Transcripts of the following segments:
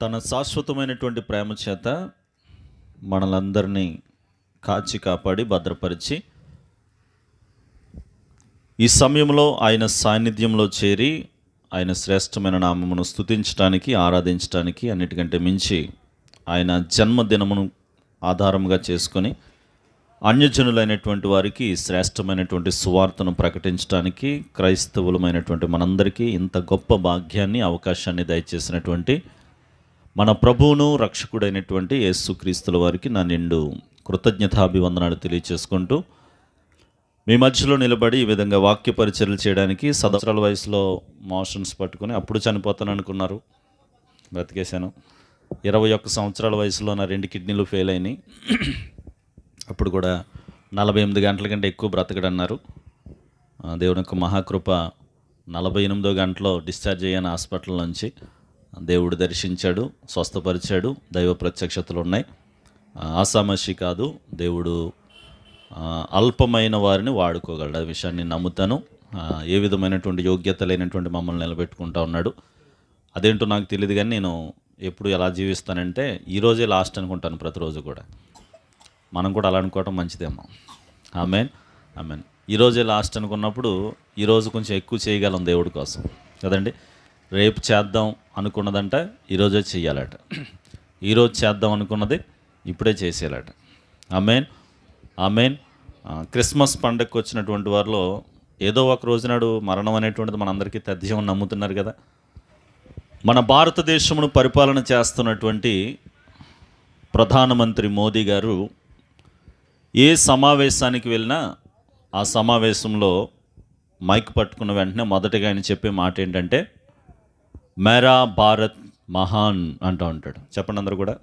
తన శాశ్వతమైనటువంటి ప్రేమ చేత మనలందరినీ కాచి కాపాడి భద్రపరిచి ఈ సమయంలో ఆయన సాన్నిధ్యంలో చేరి ఆయన శ్రేష్టమైన నామమును స్తుతించడానికి, ఆరాధించడానికి, అన్నిటికంటే మించి ఆయన జన్మదినమును ఆధారంగా చేసుకొని అన్యజనులైనటువంటి వారికి శ్రేష్టమైనటువంటి సువార్తను ప్రకటించడానికి క్రైస్తవులమైనటువంటి మనందరికీ ఇంత గొప్ప భాగ్యాన్ని, అవకాశాన్ని దయచేసినటువంటి మన ప్రభువును రక్షకుడైనటువంటి యేసుక్రీస్తుల వారికి నా నిండు కృతజ్ఞతాభివందనాలు తెలియచేసుకుంటూ మీ మధ్యలో నిలబడి ఈ విధంగా వాక్య పరిచర్యలు చేయడానికి సంవత్సరాల వయసులో మోషన్స్ పట్టుకుని అప్పుడు చనిపోతాను అనుకున్నారు, బ్రతికేశాను. 21 సంవత్సరాల వయసులో నా 2 కిడ్నీలు ఫెయిల్ అయినాయి. అప్పుడు కూడా 48 గంటల కంటే ఎక్కువ బ్రతకడన్నారు. దేవుని యొక్క మహాకృప 48వ గంటలో డిశ్చార్జ్ అయ్యాను హాస్పిటల్ నుంచి. దేవుడు దర్శించాడు, స్వస్థపరిచాడు, దైవ ప్రత్యక్షతలు ఉన్నాయి. ఆసామషి కాదు, దేవుడు అల్పమైన వారిని వాడుకోగలడు. ఆ విషయాన్ని నమ్ముతాను. ఏ విధమైనటువంటి యోగ్యత లేనటువంటి మమ్మల్ని నిలబెట్టుకుంటా ఉన్నాడు. అదేంటో నాకు తెలియదు, కానీ నేను ఎప్పుడు ఎలా జీవిస్తానంటే ఈరోజే లాస్ట్ అనుకుంటాను ప్రతిరోజు కూడా. మనం కూడా అలా అనుకోవటం మంచిదేమో. Amen amen. ఈరోజే లాస్ట్ అనుకున్నప్పుడు ఈరోజు కొంచెం ఎక్కువ చేయగలం దేవుడి కోసం కదండి. రేపు చేద్దాం అనుకున్నదంట ఈరోజే చెయ్యాలట, ఈరోజు చేద్దాం అనుకున్నది ఇప్పుడే చేసేయాలట. Amen amen. క్రిస్మస్ పండగకు వచ్చినటువంటి వారిలో ఏదో ఒక రోజు నాడు మరణం అనేటువంటిది మనందరికీ తథ్యం నమ్ముతున్నారు కదా. మన భారతదేశమును పరిపాలన చేస్తున్నటువంటి ప్రధానమంత్రి మోదీ గారు ఏ సమావేశానికి వెళ్ళినా ఆ సమావేశంలో మైక్ పట్టుకున్న వెంటనే మొదటగా ఆయన చెప్పే మాట ఏంటంటే మేరా భారత్ మహాన్ అంటూ ఉంటాడు. చెప్పండి అందరూ కూడా,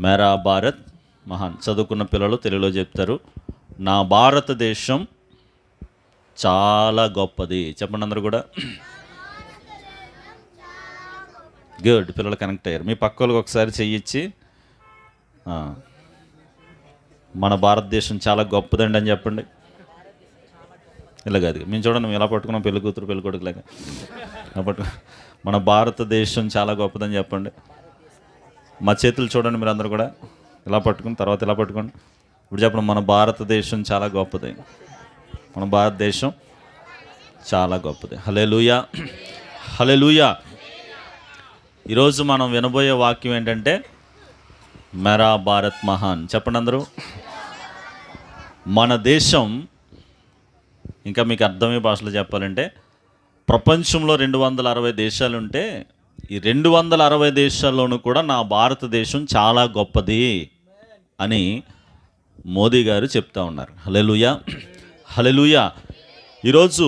మేరా భారత్ మహాన్. చదువుకున్న పిల్లలు తెలుగులో చెప్తారు, నా భారతదేశం చాలా గొప్పది. చెప్పండి అందరూ కూడా. గుడ్, పిల్లలు కనెక్ట్ అయ్యారు. మీ పక్క వాళ్ళకి ఒకసారి చెయ్యిచ్చి మన భారతదేశం చాలా గొప్పదండి అని చెప్పండి. ఇలా కాదు, మేము చూడండి మేము ఎలా పట్టుకున్నాం, పెళ్లి కూతురు పెళ్లి కొడుకులాగా పట్టు. మన భారతదేశం చాలా గొప్పదని చెప్పండి. మా చేతులు చూడండి మీరు అందరూ కూడా, ఇలా పట్టుకుని తర్వాత ఇలా పట్టుకోండి. ఇప్పుడు చెప్పండి, మన భారతదేశం చాలా గొప్పది, మన భారతదేశం చాలా గొప్పది. హల్లెలూయా హల్లెలూయా. ఈరోజు మనం వినబోయే వాక్యం ఏంటంటే మేరా భారత్ మహాన్. చెప్పండి అందరూ. మన దేశం, ఇంకా మీకు అర్థమయ్యే భాషలో చెప్పాలంటే, ప్రపంచంలో 260 దేశాలుంటే ఈ 260 దేశాల్లోనూ కూడా నా భారతదేశం చాలా గొప్పది అని మోదీ గారు చెప్తా ఉన్నారు. హల్లెలూయా హల్లెలూయా. ఈరోజు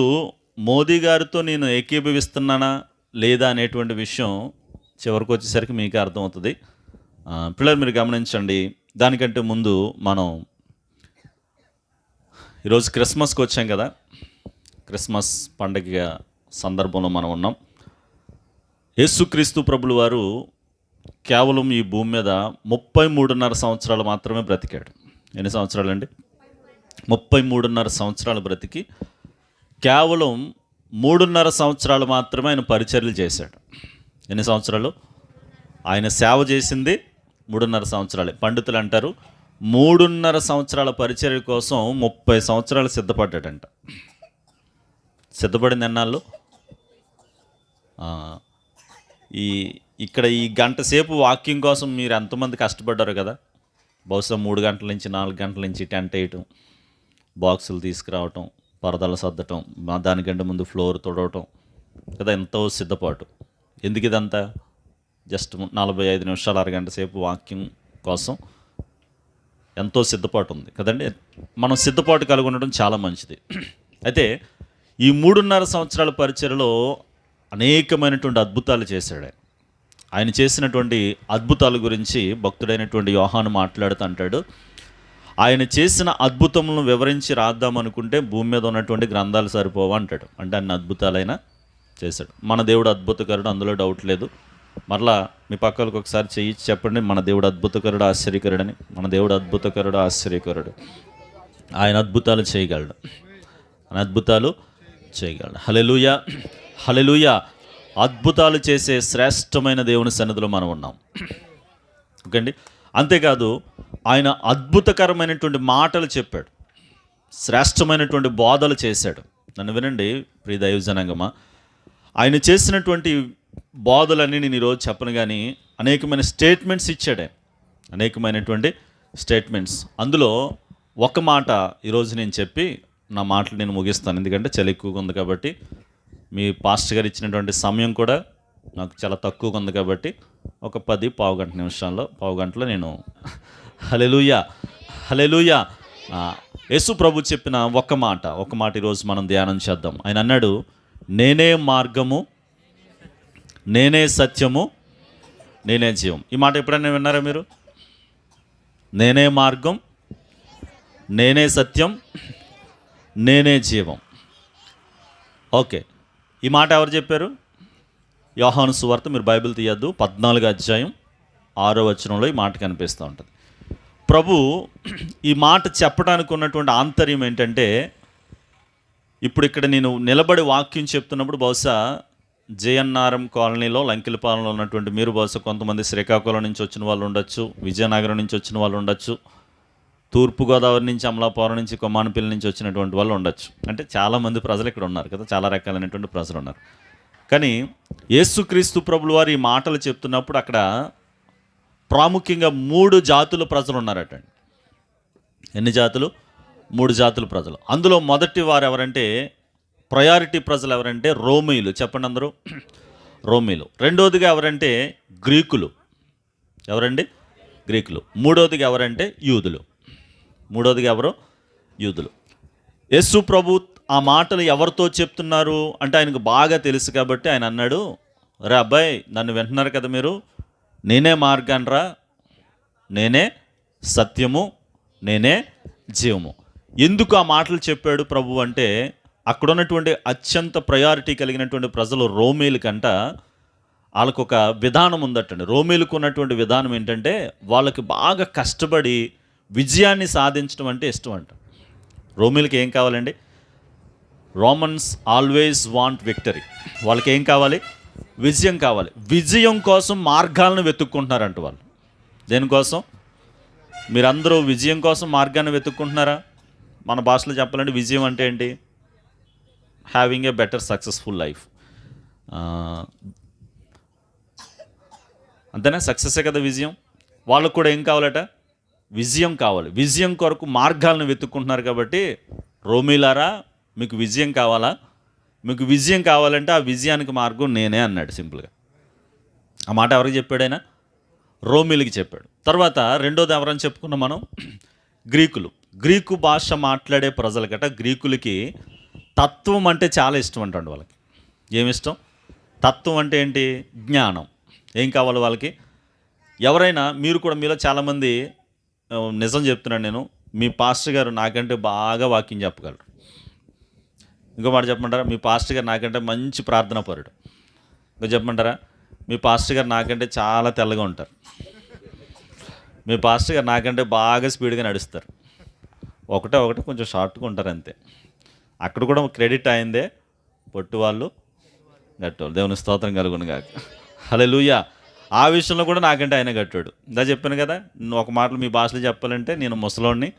మోదీ గారితో నేను ఏకీభవిస్తున్నానా లేదా అనేటువంటి విషయం చివరికి వచ్చేసరికి మీకు అర్థమవుతుంది. పిల్లలు మీరు గమనించండి. దానికంటే ముందు మనం ఈరోజు క్రిస్మస్కి వచ్చాం కదా. క్రిస్మస్ పండగ సందర్భంలో మనం ఉన్నాం. యేసుక్రీస్తు ప్రభులు వారు కేవలం ఈ భూమి మీద 33.5 సంవత్సరాలు మాత్రమే బ్రతికాడు. ఎన్ని సంవత్సరాలు అండి? 33.5 సంవత్సరాలు బ్రతికి కేవలం 3.5 సంవత్సరాలు మాత్రమే ఆయన పరిచర్యలు చేశాడు. ఎన్ని సంవత్సరాలు? ఆయన సేవ చేసింది 3.5 సంవత్సరాలే. పండితులు అంటారు 3.5 సంవత్సరాల పరిచర్య కోసం 30 సంవత్సరాలు సిద్ధపడ్డాడంట. సిద్ధపడింది ఎన్నాళ్ళు? ఇక్కడ ఈ గంట సేపు వాక్యం కోసం మీరు ఎంతమంది కష్టపడ్డారు కదా. బహుశా 3 గంటల నుంచి 4 గంటల నుంచి టెంట్ వేయటం, బాక్సులు తీసుకురావటం, పరదలు సర్దటం, దానికంటే ముందు ఫ్లోర్ తుడవటం కదా. ఎంతో సిద్ధపాటు. ఎందుకు ఇదంతా? జస్ట్ 45 నిమిషాలు, అరగంట సేపు వాక్యం కోసం ఎంతో సిద్ధపాటు ఉంది కదండి. మనం సిద్ధపాటు కలిగి ఉండడం చాలా మంచిది. అయితే ఈ 3.5 సంవత్సరాల పరిచర్యలో అనేకమైనటువంటి అద్భుతాలు చేశాడు. ఆయన చేసినటువంటి అద్భుతాల గురించి భక్తుడైనటువంటి యోహాను మాట్లాడుతూ అంటాడు, ఆయన చేసిన అద్భుతములను వివరించి రాద్దామనుకుంటే భూమి మీద ఉన్నటువంటి గ్రంథాలు సరిపోవా అంటాడు. అంటే అన్ని అద్భుతాలైనా చేశాడు. మన దేవుడు అద్భుతకరుడు, అందులో డౌట్ లేదు. మరలా మీ పక్కలకు ఒకసారి చెయ్యి చెప్పండి, మన దేవుడు అద్భుతకరుడు, ఆశ్చర్యకరుడని. మన దేవుడు అద్భుతకరుడు, ఆశ్చర్యకరుడు. ఆయన అద్భుతాలు చేయగలడు, ఆయన అద్భుతాలు చేయగలడు. హల్లెలూయా హల్లెలూయా. అద్భుతాలు చేసే శ్రేష్టమైన దేవుని సన్నిధిలో మనం ఉన్నాం. ఓకే అండి. అంతేకాదు ఆయన అద్భుతకరమైనటువంటి మాటలు చెప్పాడు, శ్రేష్టమైనటువంటి బోధలు చేశాడు. నన్ను వినండి ప్రియ దైవజనాంగమా, ఆయన చేసినటువంటి బోధలన్నీ నేను ఈరోజు చెప్పను, కానీ అనేకమైన స్టేట్మెంట్స్ ఇచ్చాడు, అనేకమైనటువంటి స్టేట్మెంట్స్. అందులో ఒక మాట ఈరోజు నేను చెప్పి నా మాటలు నేను ముగిస్తాను, ఎందుకంటే చలి ఎక్కువగా ఉంది కాబట్టి. మీ పాస్టర్ గారు ఇచ్చినటువంటి సమయం కూడా నాకు చాలా తక్కువగా ఉంది కాబట్టి ఒక 10 పావు గంటలో నేను హల్లెలూయా హల్లెలూయా యేసు ప్రభు చెప్పిన ఒక మాట ఈరోజు మనం ధ్యానం చేద్దాం. ఆయన అన్నాడు, నేనే మార్గము, నేనే సత్యము, నేనే జీవం. ఈ మాట ఎప్పుడైనా విన్నారా మీరు? నేనే మార్గం, నేనే సత్యం, నేనే జీవం. ఓకే, ఈ మాట ఎవరు చెప్పారు? యోహాను సువార్త, మీరు బైబిల్ తీయద్దు, 14వ అధ్యాయం 6వ వచనంలో ఈ మాట కనిపిస్తూ ఉంటుంది. ప్రభు ఈ మాట చెప్పడానికి ఉన్నటువంటి ఆంతర్యం ఏంటంటే, ఇప్పుడు ఇక్కడ నేను నిలబడి వాక్యం చెప్తున్నప్పుడు బహుశా జేఎన్ఆర్ఎం కాలనీలో లంకిలపాలెంలో ఉన్నటువంటి మీరు బహుశా కొంతమంది శ్రీకాకుళం నుంచి వచ్చిన వాళ్ళు ఉండొచ్చు, విజయనగరం నుంచి వచ్చిన వాళ్ళు ఉండొచ్చు, తూర్పుగోదావరి నుంచి, అమలాపురం నుంచి, కొమ్మానపల్లి నుంచి వచ్చినటువంటి వాళ్ళు ఉండొచ్చు. అంటే చాలామంది ప్రజలు ఇక్కడ ఉన్నారు కదా, చాలా రకాలైనటువంటి ప్రజలు ఉన్నారు. కానీ యేసుక్రీస్తు ప్రభుల వారు ఈ మాటలు చెప్తున్నప్పుడు అక్కడ ప్రాముఖ్యంగా 3 జాతుల ప్రజలు ఉన్నారట. ఎన్ని జాతులు? 3 జాతుల ప్రజలు. అందులో మొదటి వారు ఎవరంటే, ప్రయారిటీ ప్రజలు ఎవరంటే రోమీయులు. చెప్పండి అందరూ, రోమీయులు. రెండోదిగా ఎవరంటే గ్రీకులు. ఎవరండి? గ్రీకులు. మూడోదిగా ఎవరంటే యూదులు. మూడోదిగా ఎవరు? యూదులు. యేసు ప్రభు ఆ మాటలు ఎవరితో చెప్తున్నారు అంటే ఆయనకు బాగా తెలుసు కాబట్టి ఆయన అన్నాడు, రే అబ్బాయి, నన్ను వింటున్నారు కదా మీరు, నేనే మార్గాన్రా, నేనే సత్యము, నేనే జీవము. ఎందుకు ఆ మాటలు చెప్పాడు ప్రభు అంటే, అక్కడ ఉన్నటువంటి అత్యంత ప్రయారిటీ కలిగినటువంటి ప్రజలు రోమీల కంట వాళ్ళకు ఒక విధానం ఉందటండి. రోమీలకు ఉన్నటువంటి విధానం ఏంటంటే, వాళ్ళకి బాగా కష్టపడి విజయాన్ని సాధించడం అంటే ఇష్టం అంట. రోమీలకి ఏం కావాలండి? Romans always want victory. వాళ్ళకి ఏం కావాలి? విజయం కావాలి. విజయం కోసం మార్గాలను వెతుక్కుంటున్నారంట వాళ్ళు. దేనికోసం? మీరందరూ విజయం కోసం మార్గాన్ని వెతుక్కుంటున్నారా? మన భాషలో చెప్పాలంటే విజయం అంటే ఏంటి? Having a better successful life. అంతేనా? సక్సెసే కదా విజయం. వాళ్ళకు కూడా ఏం కావాలట? విజయం కావాలి. విజయం కొరకు మార్గాలను వెతుక్కుంటున్నారు కాబట్టి, రోమీలారా మీకు విజయం కావాలా? మీకు విజయం కావాలంటే ఆ విజయానికి మార్గం నేనే అన్నాడు సింపుల్గా. ఆ మాట ఎవరికి చెప్పాడు ఆయన? రోమీలకి చెప్పాడు. తర్వాత రెండోది ఎవరని చెప్పుకున్నాం మనం? గ్రీకులు. గ్రీకు భాష మాట్లాడే ప్రజలకట, గ్రీకులకి తత్వం అంటే చాలా ఇష్టం అంటండి. వాళ్ళకి ఏమిష్టం? తత్వం అంటే ఏంటి? జ్ఞానం. ఏం కావాలి వాళ్ళకి? ఎవరైనా, మీరు కూడా మీలో చాలామంది, నిజం చెప్తున్నాను నేను, మీ పాస్టర్ గారు నాకంటే బాగా వాక్యం చెప్పగలరు. ఇంకో మాట చెప్పమంటారా? మీ పాస్టర్ గారు నాకంటే మంచి ప్రార్థనా పరుడు. ఇంకో చెప్పమంటారా? మీ పాస్టర్ గారు నాకంటే చాలా తెల్లగా ఉంటారు. మీ పాస్టర్ గారు నాకంటే బాగా స్పీడ్గా నడుస్తారు. ఒకటే కొంచెం షార్ట్గా ఉంటారు అంతే. అక్కడ కూడా క్రెడిట్ అయిందే, పొట్టు వాళ్ళు గట్టోళ్ళు. దేవుని స్తోత్రం కలుగును గాక. హల్లెలూయా. ఆ విషయంలో కూడా నాకంటే ఆయన గట్టాడు. ఇందా చెప్పాను కదా, ఒక మాటలు మీ భాషలో చెప్పాలంటే నేను ముసలోడిని,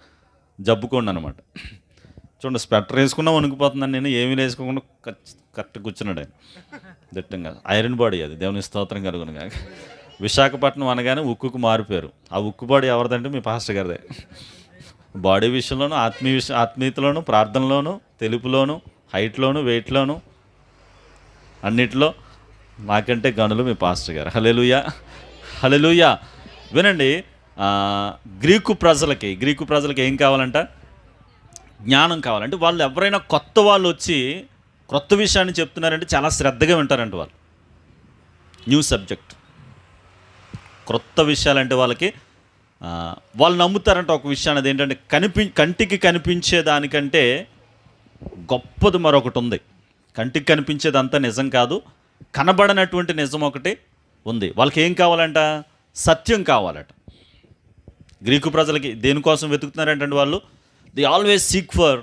జబ్బుకోండి అనమాట. చూడండి, స్వెటర్ వేసుకున్నా వణికిపోతున్నాను నేను, ఏమీ వేసుకోకుండా కరెక్ట్ కూర్చున్నాడు ఆయన. దిట్టంగా ఐరన్ బాడీ అది. దేవుని స్తోత్రం కలుగును కాక. విశాఖపట్నం అనగానే ఉక్కుకు మారిపోయారు. ఆ ఉక్కు బాడీ ఎవరిదంటే మీ పాస్టర్ గారిదే. బాడీ విషయంలోనూ, ఆత్మీయతలోను, ప్రార్థనలోను, తెలుపులోను, హైట్లోను, వెయిట్లోను, అన్నిట్లో నాకంటే గనులు మీ పాస్టర్ గారు. హల్లెలూయా హల్లెలూయా. వినండి, గ్రీకు ప్రజలకి ఏం కావాలంట? జ్ఞానం కావాలంటే వాళ్ళు ఎవరైనా కొత్త వాళ్ళు వచ్చి క్రొత్త విషయాన్ని చెప్తున్నారంటే చాలా శ్రద్ధగా వింటారంట వాళ్ళు. న్యూ సబ్జెక్ట్, క్రొత్త విషయాలంటే వాళ్ళకి వాళ్ళు నమ్ముతారంట ఒక విషయాన్ని. అదేంటంటే కంటికి కనిపించే దానికంటే గొప్పది మరొకటి ఉంది. కంటికి కనిపించేది అంతా నిజం కాదు, కనబడనటువంటి నిజం ఒకటి ఉంది. వాళ్ళకి ఏం కావాలంట? సత్యం కావాలట. గ్రీకు ప్రజలకి దేనికోసం వెతుకుతున్నారంటే వాళ్ళు, they always seek for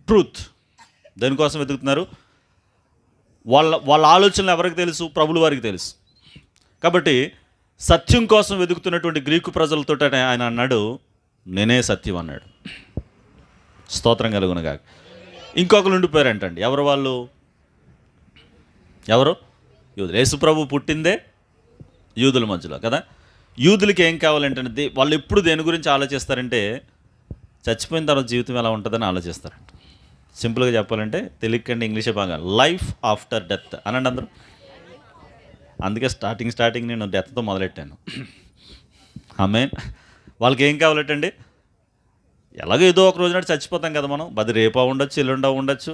truth. దేనికోసం వెతుకుతున్నారు? వాళ్ళ వాళ్ళ ఆలోచనలు ఎవరికి తెలుసు? ప్రభుల వారికి తెలుసు. కాబట్టి సత్యం కోసం వెతుకుతున్నటువంటి గ్రీకు ప్రజలతో ఆయన అన్నాడు, నేనే సత్యం అన్నాడు. స్తోత్రం కలుగునుగా. ఇంకొకరు ఉండిపోయారంటండి. ఎవరు వాళ్ళు? ఎవరు? యూదులు. యేసు ప్రభు పుట్టిందే యూదుల మధ్యలో కదా. యూదులకి ఏం కావాలంటే వాళ్ళు ఎప్పుడు దేని గురించి ఆలోచిస్తారంటే చచ్చిపోయిన తర్వాత జీవితం ఎలా ఉంటుందని ఆలోచిస్తారంట. సింపుల్గా చెప్పాలంటే తెలియకండి ఇంగ్లీషే బాగా, లైఫ్ ఆఫ్టర్ డెత్ అనండి అందరూ. అందుకే స్టార్టింగ్ నేను డెత్తో మొదలెట్టాను. ఆమేన్. వాళ్ళకి ఏం కావాలటండి? ఎలాగో ఏదో ఒక రోజు నాడు చచ్చిపోతాం కదా మనం. అది రేపా ఉండొచ్చు, ఎల్లుండా ఉండొచ్చు.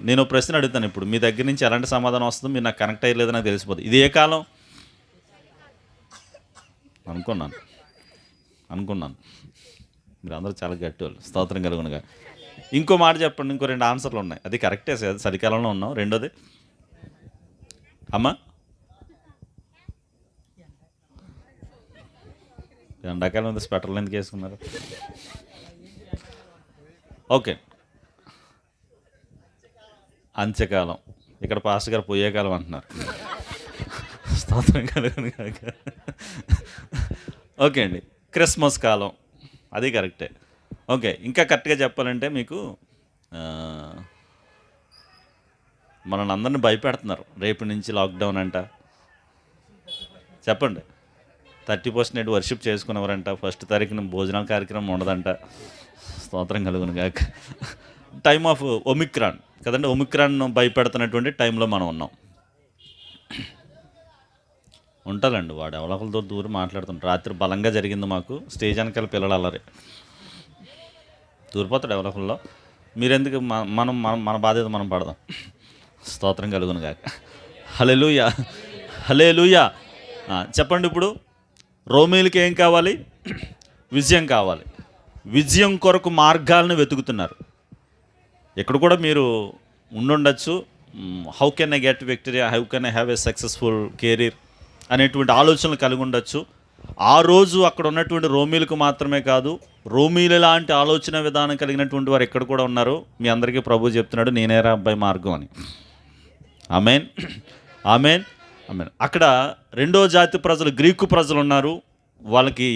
నేను ప్రశ్న అడుగుతాను ఇప్పుడు, మీ దగ్గర నుంచి ఎలాంటి సమాధానం వస్తుందో మీరు నాకు కనెక్ట్ అయ్యలేదు నాకు తెలిసిపోతుంది. ఇది ఏ కాలం అనుకున్నాను. మీరు అందరూ చాలా గట్టి వాళ్ళు. స్తోత్రం కలుగునుగా. ఇంకో మాట చెప్పండి. ఇంకో 2 ఆన్సర్లు ఉన్నాయి. అది కరెక్టే, చలికాలంలో ఉన్నాం. రెండోది అమ్మా, ఎండాకాలం ఉంది, స్వెటర్లు ఎందుకు వేసుకున్నారు? ఓకే, అంత్యకాలం. ఇక్కడ పాస్టర్ గారు పోయే కాలం అంటున్నారు. స్తోత్రం కలుగును గాక. ఓకే అండి, క్రిస్మస్ కాలం, అది కరెక్టే. ఓకే, ఇంకా కరెక్ట్గా చెప్పాలంటే మీకు మనల్ని అందరినీ భయపెడుతున్నారు. రేపు నుంచి లాక్డౌన్ అంట. చెప్పండి. 30% వర్షిప్ చేసుకునేవారంట. 1వ తారీఖున భోజనాల కార్యక్రమం ఉండదంట. స్తోత్రం కలుగును గాక. టైమ్ ఆఫ్ ఒమిక్రాన్ కదండి. ఒమిక్రాన్ భయపెడుతున్నటువంటి టైంలో మనం ఉన్నాం. ఉంటారండి వాడు ఎవరితో దూరం మాట్లాడుతుంటారు. రాత్రి బలంగా జరిగింది మాకు. స్టేజ్ వెనకాల పిల్లలు అల్లరి దూరిపోతాడు ఎవరిలో. మీరెందుకు మన బాధ్యత మనం పడదాం. స్తోత్రం కలుగును గాక. హల్లెలూయా, హల్లెలూయా. చెప్పండి. ఇప్పుడు రోమీలకి ఏం కావాలి? విజయం కావాలి. విజయం కొరకు మార్గాలను వెతుకుతున్నారు. ఇక్కడ కూడా మీరు ఉండుండొచ్చు. How can I get victory, how can I have a successful career అనేటువంటి ఆలోచనలు కలిగి ఉండొచ్చు. ఆ రోజు అక్కడ ఉన్నటువంటి రోమీలకు మాత్రమే కాదు, రోమీల లాంటి ఆలోచన విధానం కలిగినటువంటి వారు ఎక్కడ కూడా ఉన్నారు. మీ అందరికీ ప్రభు చెప్తున్నాడు, నేనేరా అబ్బాయి మార్గం అని. ఆమేన్, ఆమేన్, ఆమేన్. అక్కడ 2వ జాతి ప్రజలు, గ్రీకు ప్రజలు ఉన్నారు. వాళ్ళకి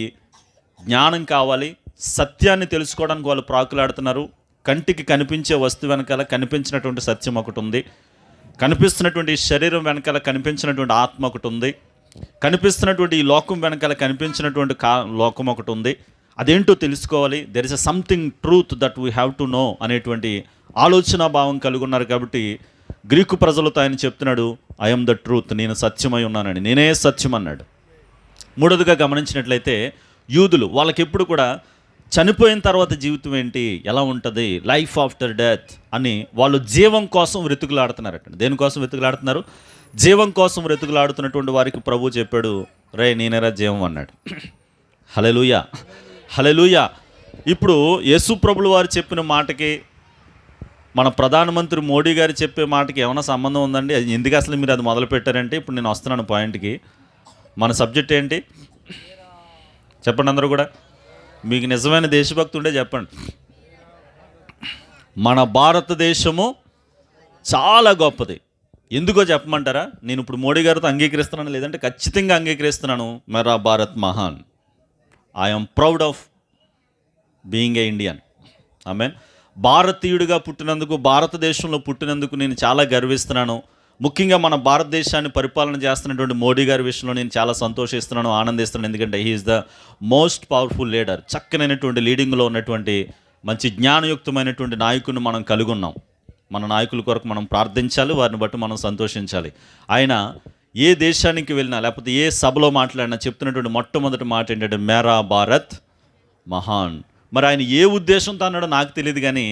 జ్ఞానం కావాలి, సత్యాన్ని తెలుసుకోవడానికి వాళ్ళు ప్రాకులాడుతున్నారు. కంటికి కనిపించే వస్తువు వెనకాల కనిపించినటువంటి సత్యం ఒకటి ఉంది. కనిపిస్తున్నటువంటి శరీరం వెనకాల కనిపించినటువంటి ఆత్మ ఒకటి ఉంది. కనిపిస్తున్నటువంటి ఈ లోకం వెనకాల కనిపించినటువంటి లోకం ఒకటి ఉంది. అదేంటో తెలుసుకోవాలి. There is a something truth that we have to know అనేటువంటి ఆలోచన భావం కలిగి ఉన్నారు. కాబట్టి గ్రీకు ప్రజలతో ఆయన చెప్తున్నాడు, ఐఎమ్ ద ట్రూత్, నేను సత్యమై ఉన్నానని. నేనే సత్యం అన్నాడు. 3వదిగా గమనించినట్లయితే యూదులు, వాళ్ళకి ఎప్పుడు కూడా చనిపోయిన తర్వాత జీవితం ఏంటి, ఎలా ఉంటుంది, లైఫ్ ఆఫ్టర్ డెత్ అని వాళ్ళు జీవం కోసం వెతుకులాడుతున్నారట. దేనికోసం వెతుకులాడుతున్నారు? జీవం కోసం వెతుకులాడుతున్నటువంటి వారికి ప్రభు చెప్పాడు, రే నేనేరా జీవం అన్నాడు. హల్లెలూయా, హల్లెలూయా. ఇప్పుడు యేసు ప్రభుల వారు చెప్పిన మాటకి మన ప్రధానమంత్రి మోడీ గారు చెప్పే మాటకి ఏమైనా సంబంధం ఉందండి? ఎందుకు అసలు మీరు అది మొదలు పెట్టారంటే ఇప్పుడు నేను వస్తున్నాను పాయింట్కి. మన సబ్జెక్ట్ ఏంటి చెప్పండి అందరూ కూడా. మీకు నిజమైన దేశభక్తి ఉంటే చెప్పండి. మన భారతదేశము చాలా గొప్పది. ఎందుకో చెప్పమంటారా? నేను ఇప్పుడు మోడీ గారితో అంగీకరిస్తున్నాను, లేదంటే ఖచ్చితంగా అంగీకరిస్తున్నాను. మేరా భారత్ మహాన్. I'm proud of being a Indian. Amen. భారతీయుడిగా పుట్టినందుకు, భారతదేశంలో పుట్టినందుకు నేను చాలా గర్విస్తున్నాను. ముఖ్యంగా మన భారతదేశాన్ని పరిపాలన చేస్తున్నటువంటి మోడీ గారి విషయంలో నేను చాలా సంతోషిస్తున్నాను, ఆనందిస్తున్నాను. ఎందుకంటే he's the most powerful leader. చక్కనైనటువంటి లీడింగ్లో ఉన్నటువంటి మంచి జ్ఞానయుక్తమైనటువంటి నాయకుడిని మనం కలిగి ఉన్నాం. మన నాయకుల కొరకు మనం ప్రార్థించాలి, వారిని బట్టి మనం సంతోషించాలి. ఆయన ఏ దేశానికి వెళ్ళినా, లేకపోతే ఏ సభలో మాట్లాడినా చెప్తున్నటువంటి మొట్టమొదటి మాట ఏంటంటే మేరా భారత్ మహాన్. మరి ఆయన ఏ ఉద్దేశంతో అన్నాడో నాకు తెలియదు, కానీ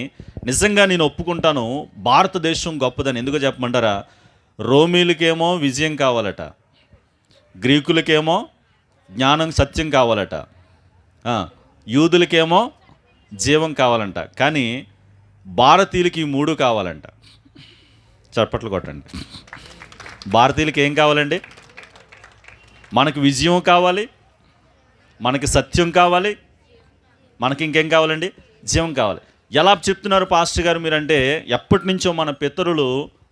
నిజంగా నేను ఒప్పుకుంటాను భారతదేశం గొప్పదని. ఎందుకో చెప్పమంటారా? రోమీలకేమో విజయం కావాలట, గ్రీకులకేమో జ్ఞానం సత్యం కావాలట, యూదులకేమో జీవం కావాలంట. కానీ భారతీయులకి ఈ 3 కావాలంట. చప్పట్లు కొట్టండి. భారతీయులకి ఏం కావాలండి? మనకి విజయం కావాలి, మనకి సత్యం కావాలి, మనకి ఇంకేం కావాలండి? జీవం కావాలి. ఎలా చెప్తున్నారు పాస్టర్ గారు మీరంటే, ఎప్పటి నుంచో మన పితరులు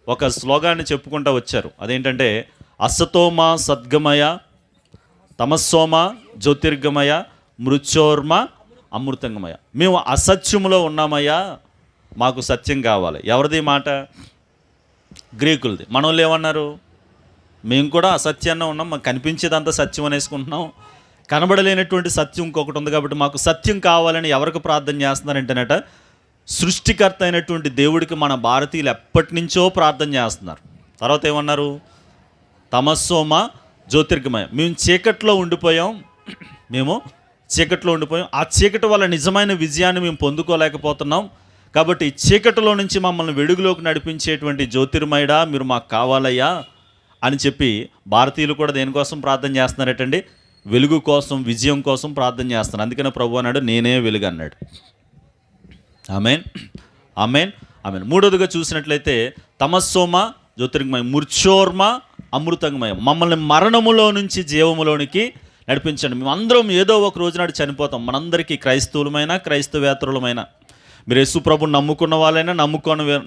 ఒక స్లోగాన్ని చెప్పుకుంటూ వచ్చారు. అదేంటంటే అసతోమ సద్గమయ, తమస్సోమ జ్యోతిర్గమయ, మృత్యోర్మ అమృతంగమయ. మేము అసత్యములో ఉన్నామయ్యా, మాకు సత్యం కావాలి. ఎవరిది మాట? గ్రీకులది. మనోళ్ళు ఏమన్నారు? మేము కూడా అసత్యాన్ని ఉన్నాం, మాకు కనిపించేదంతా సత్యం అనేసుకుంటున్నాం, కనబడలేనటువంటి సత్యం ఇంకొకటి ఉంది కాబట్టి మాకు సత్యం కావాలని ఎవరికి ప్రార్థన చేస్తున్నారంటేనట, సృష్టికర్త అయినటువంటి దేవుడికి మన భారతీయులు ఎప్పటి నుంచో ప్రార్థన చేస్తున్నారు. తర్వాత ఏమన్నారు? తమస్సోమ జ్యోతిర్గమయ. మేము చీకట్లో ఉండిపోయాం, ఆ చీకటి వల్ల నిజమైన విజయాన్ని మేము పొందుకోలేకపోతున్నాం, కాబట్టి ఈ చీకటిలో నుంచి మమ్మల్ని వెలుగులోకి నడిపించేటువంటి జ్యోతిర్మయుడా మీరు మాకు కావాలయ్యా అని చెప్పి భారతీయులు కూడా దేనికోసం ప్రార్థన చేస్తున్నారటండి? వెలుగు కోసం, విజయం కోసం ప్రార్థన చేస్తున్నారు. అందుకనే ప్రభు అన్నాడు, నేనే వెలుగు అన్నాడు. ఆమేన్, ఆమేన్, ఆమేన్. మూడోదిగా చూసినట్లయితే తమస్సోమ జ్యోతిర్గమయ, మృత్యోర్మ అమృతంగమయం. మమ్మల్ని మరణములో నుంచి జీవములోనికి నడిపించండి. మేమందరం ఏదో ఒక రోజు నాడు చనిపోతాం. మనందరికీ క్రైస్తవులమైనా క్రైస్తవేతరులమైనా, మీరు యేసు ప్రభుని నమ్ముకున్న వాళ్ళైనా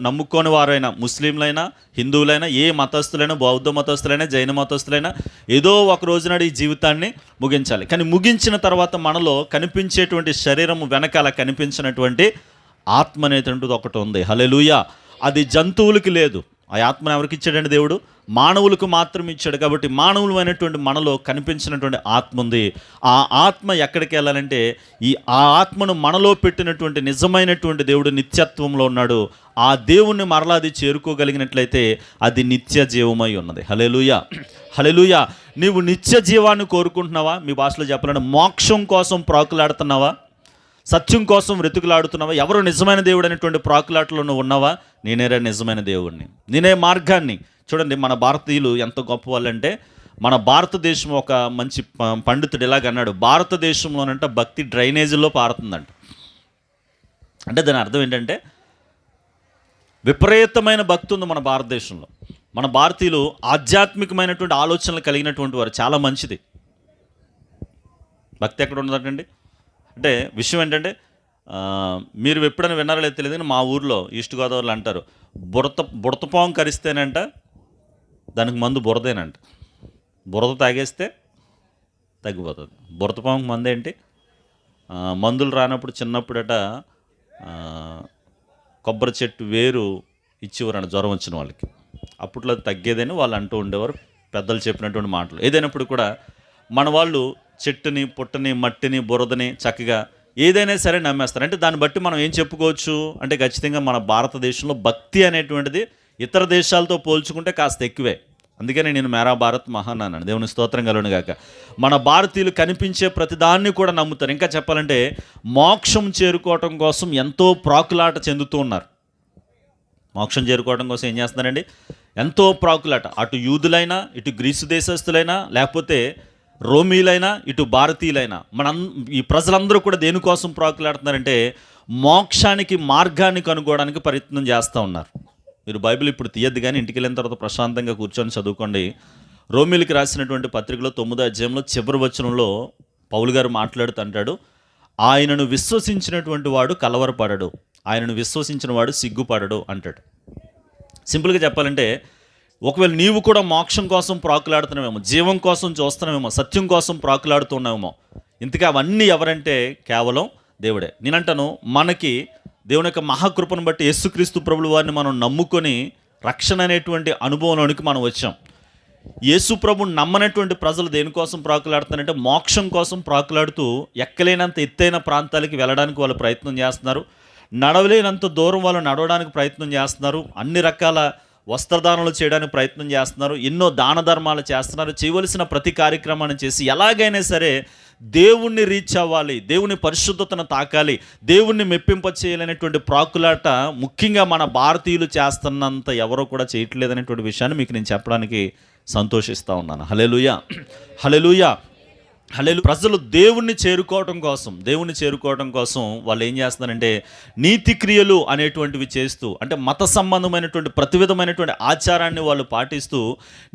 నమ్ముకోని వారైనా, ముస్లింలైనా హిందువులైనా, ఏ మతస్థులైనా, బౌద్ధ మతస్థులైనా, జైన మతస్థులైనా ఏదో ఒక రోజునాడు ఈ జీవితాన్ని ముగించాలి. కానీ ముగించిన తర్వాత మనలో కనిపించేటువంటి శరీరము వెనకాల కనిపించినటువంటి ఆత్మ అనేటువంటిది ఒకటి ఉంది. హల్లెలూయా. అది జంతువులకి లేదు. ఆ ఆత్మను ఎవరికి ఇచ్చాడండి? దేవుడు మానవులకు మాత్రం ఇచ్చాడు. కాబట్టి మానవులమైనటువంటి మనలో కనిపించినటువంటి ఆత్మ ఉంది. ఆ ఆత్మ ఎక్కడికి వెళ్ళాలంటే, ఆ ఆత్మను మనలో పెట్టినటువంటి నిజమైనటువంటి దేవుడు నిత్యత్వంలో ఉన్నాడు. ఆ దేవుణ్ణి మరలా అది చేరుకోగలిగినట్లయితే అది నిత్య జీవమై ఉన్నది. హల్లెలూయా, హల్లెలూయా. నీవు నిత్య జీవాన్ని కోరుకుంటున్నావా? మీ భాషలో చెప్పాలంటే మోక్షం కోసం ప్రాకులాడుతున్నావా? సత్యం కోసం వెతుకులాడుతున్నావా? ఎవరు నిజమైన దేవుడు అనేటువంటి ప్రాకులాటలో నువ్వు ఉన్నావా? నేనేరా నిజమైన దేవుడిని, నేనే మార్గాన్ని. చూడండి, మన భారతీయులు ఎంత గొప్ప వాళ్ళంటే, మన భారతదేశం ఒక మంచి పండితుడు ఇలాగన్నాడు, భారతదేశంలోనంట భక్తి డ్రైనేజీల్లో పారుతుందంట. అంటే దాని అర్థం ఏంటంటే, విపరీతమైన భక్తి ఉంది మన భారతదేశంలో. మన భారతీయులు ఆధ్యాత్మికమైనటువంటి ఆలోచనలు కలిగినటువంటి వారు, చాలా మంచిది. భక్తి ఎక్కడ ఉన్నదంటండి? అంటే విషయం ఏంటంటే, మీరు ఎప్పుడైనా విన్నారో లేదు తెలియదు కానీ మా ఊర్లో ఈస్ట్ గోదావరిలో అంటారు, బుడతపాము కరిస్తేనంట దానికి మందు బురదేనంట. బురద తాగేస్తే తగ్గిపోతుంది. బురతపాముకి మందు ఏంటి? మందులు రానప్పుడు చిన్నప్పుడట కొబ్బరి చెట్టు వేరు ఇచ్చేవారంట జ్వరం వచ్చిన వాళ్ళకి. అప్పట్లో తగ్గేదని వాళ్ళు అంటూ ఉండేవారు, పెద్దలు చెప్పినటువంటి మాటలు. ఏదైనప్పుడు కూడా మన వాళ్ళు చెట్టుని, పుట్టని, మట్టిని, బురదని చక్కగా ఏదైనా సరే నమ్మేస్తారు. అంటే దాన్ని బట్టి మనం ఏం చెప్పుకోవచ్చు అంటే, ఖచ్చితంగా మన భారతదేశంలో భక్తి అనేటువంటిది ఇతర దేశాలతో పోల్చుకుంటే కాస్త ఎక్కువే. అందుకని నేను మేరా భారత్ మహాన్ అన్నాను. దేవుని స్తోత్రం కలుగును గాక. మన భారతీయులు కనిపించే ప్రతిదాన్ని కూడా నమ్ముతారు. ఇంకా చెప్పాలంటే మోక్షం చేరుకోవటం కోసం ఎంతో ప్రాకులాట చెందుతూ ఉన్నారు. మోక్షం చేరుకోవడం కోసం ఏం చేస్తున్నారండి? ఎంతో ప్రాకులాట. అటు యూదులైనా, ఇటు గ్రీసు దేశస్తులైనా, లేకపోతే రోమీలైనా, ఇటు భారతీయులైనా, ఈ ప్రజలందరూ కూడా దేనికోసం ప్రాకులాడుతున్నారంటే మోక్షానికి మార్గాన్ని కనుగోవడానికి ప్రయత్నం చేస్తూ ఉన్నారు. మీరు బైబిల్ ఇప్పుడు తీయద్దు కానీ ఇంటికి వెళ్ళిన తర్వాత ప్రశాంతంగా కూర్చొని చదువుకోండి. రోమీలకి రాసినటువంటి పత్రికలో 9వ అధ్యాయంలో చివరి వచనంలో పౌలు గారు మాట్లాడుతూ అంటాడు, ఆయనను విశ్వసించినటువంటి వాడు కలవరపడడు, ఆయనను విశ్వసించిన వాడు సిగ్గుపడడు అంటాడు. సింపుల్గా చెప్పాలంటే, ఒకవేళ నీవు కూడా మోక్షం కోసం ప్రాకులాడుతున్నావేమో, జీవం కోసం చూస్తున్నావేమో, సత్యం కోసం ప్రాకులాడుతున్నావేమో, ఇంతగా అవన్నీ ఎవరంటే కేవలం దేవుడే. నేనంటాను, మనకి దేవుని యొక్క మహాకృపను బట్టి యేసుక్రీస్తు ప్రభుల వారిని మనం నమ్ముకొని రక్షణ అనేటువంటి అనుభవంలోనికి మనం వచ్చాం. యేసు ప్రభుని నమ్మనటువంటి ప్రజలు దేనికోసం ప్రాకులాడుతున్నారంటే మోక్షం కోసం ప్రాకులాడుతూ ఎక్కలేనంత ఎత్తైన ప్రాంతాలకి వెళ్ళడానికి వాళ్ళు ప్రయత్నం చేస్తున్నారు. నడవలేనంత దూరం వాళ్ళు నడవడానికి ప్రయత్నం చేస్తున్నారు. అన్ని రకాల వస్త్రదానాలు చేయడానికి ప్రయత్నం చేస్తున్నారు. ఎన్నో దాన ధర్మాలు చేస్తున్నారు. చేయవలసిన ప్రతి కార్యక్రమాన్ని చేసి ఎలాగైనా సరే దేవుణ్ణి రీచ్ అవ్వాలి, దేవుని పరిశుద్ధతను తాకాలి, దేవుణ్ణి మెప్పింప చేయాలనేటువంటి ప్రాకులాట ముఖ్యంగా మన భారతీయులు చేస్తున్నంత ఎవరో కూడా చేయట్లేదనేటువంటి విషయాన్ని మీకు నేను చెప్పడానికి సంతోషిస్తూ ఉన్నాను. హల్లెలూయా, హల్లెలూయా, హల్లెలూయా. ప్రజలు దేవుణ్ణి చేరుకోవడం కోసం వాళ్ళు ఏం చేస్తున్నారంటే నీతి క్రియలు అనేటువంటివి చేస్తూ, అంటే మత సంబంధమైనటువంటి ప్రతి విధమైనటువంటి ఆచారాన్ని వాళ్ళు పాటిస్తూ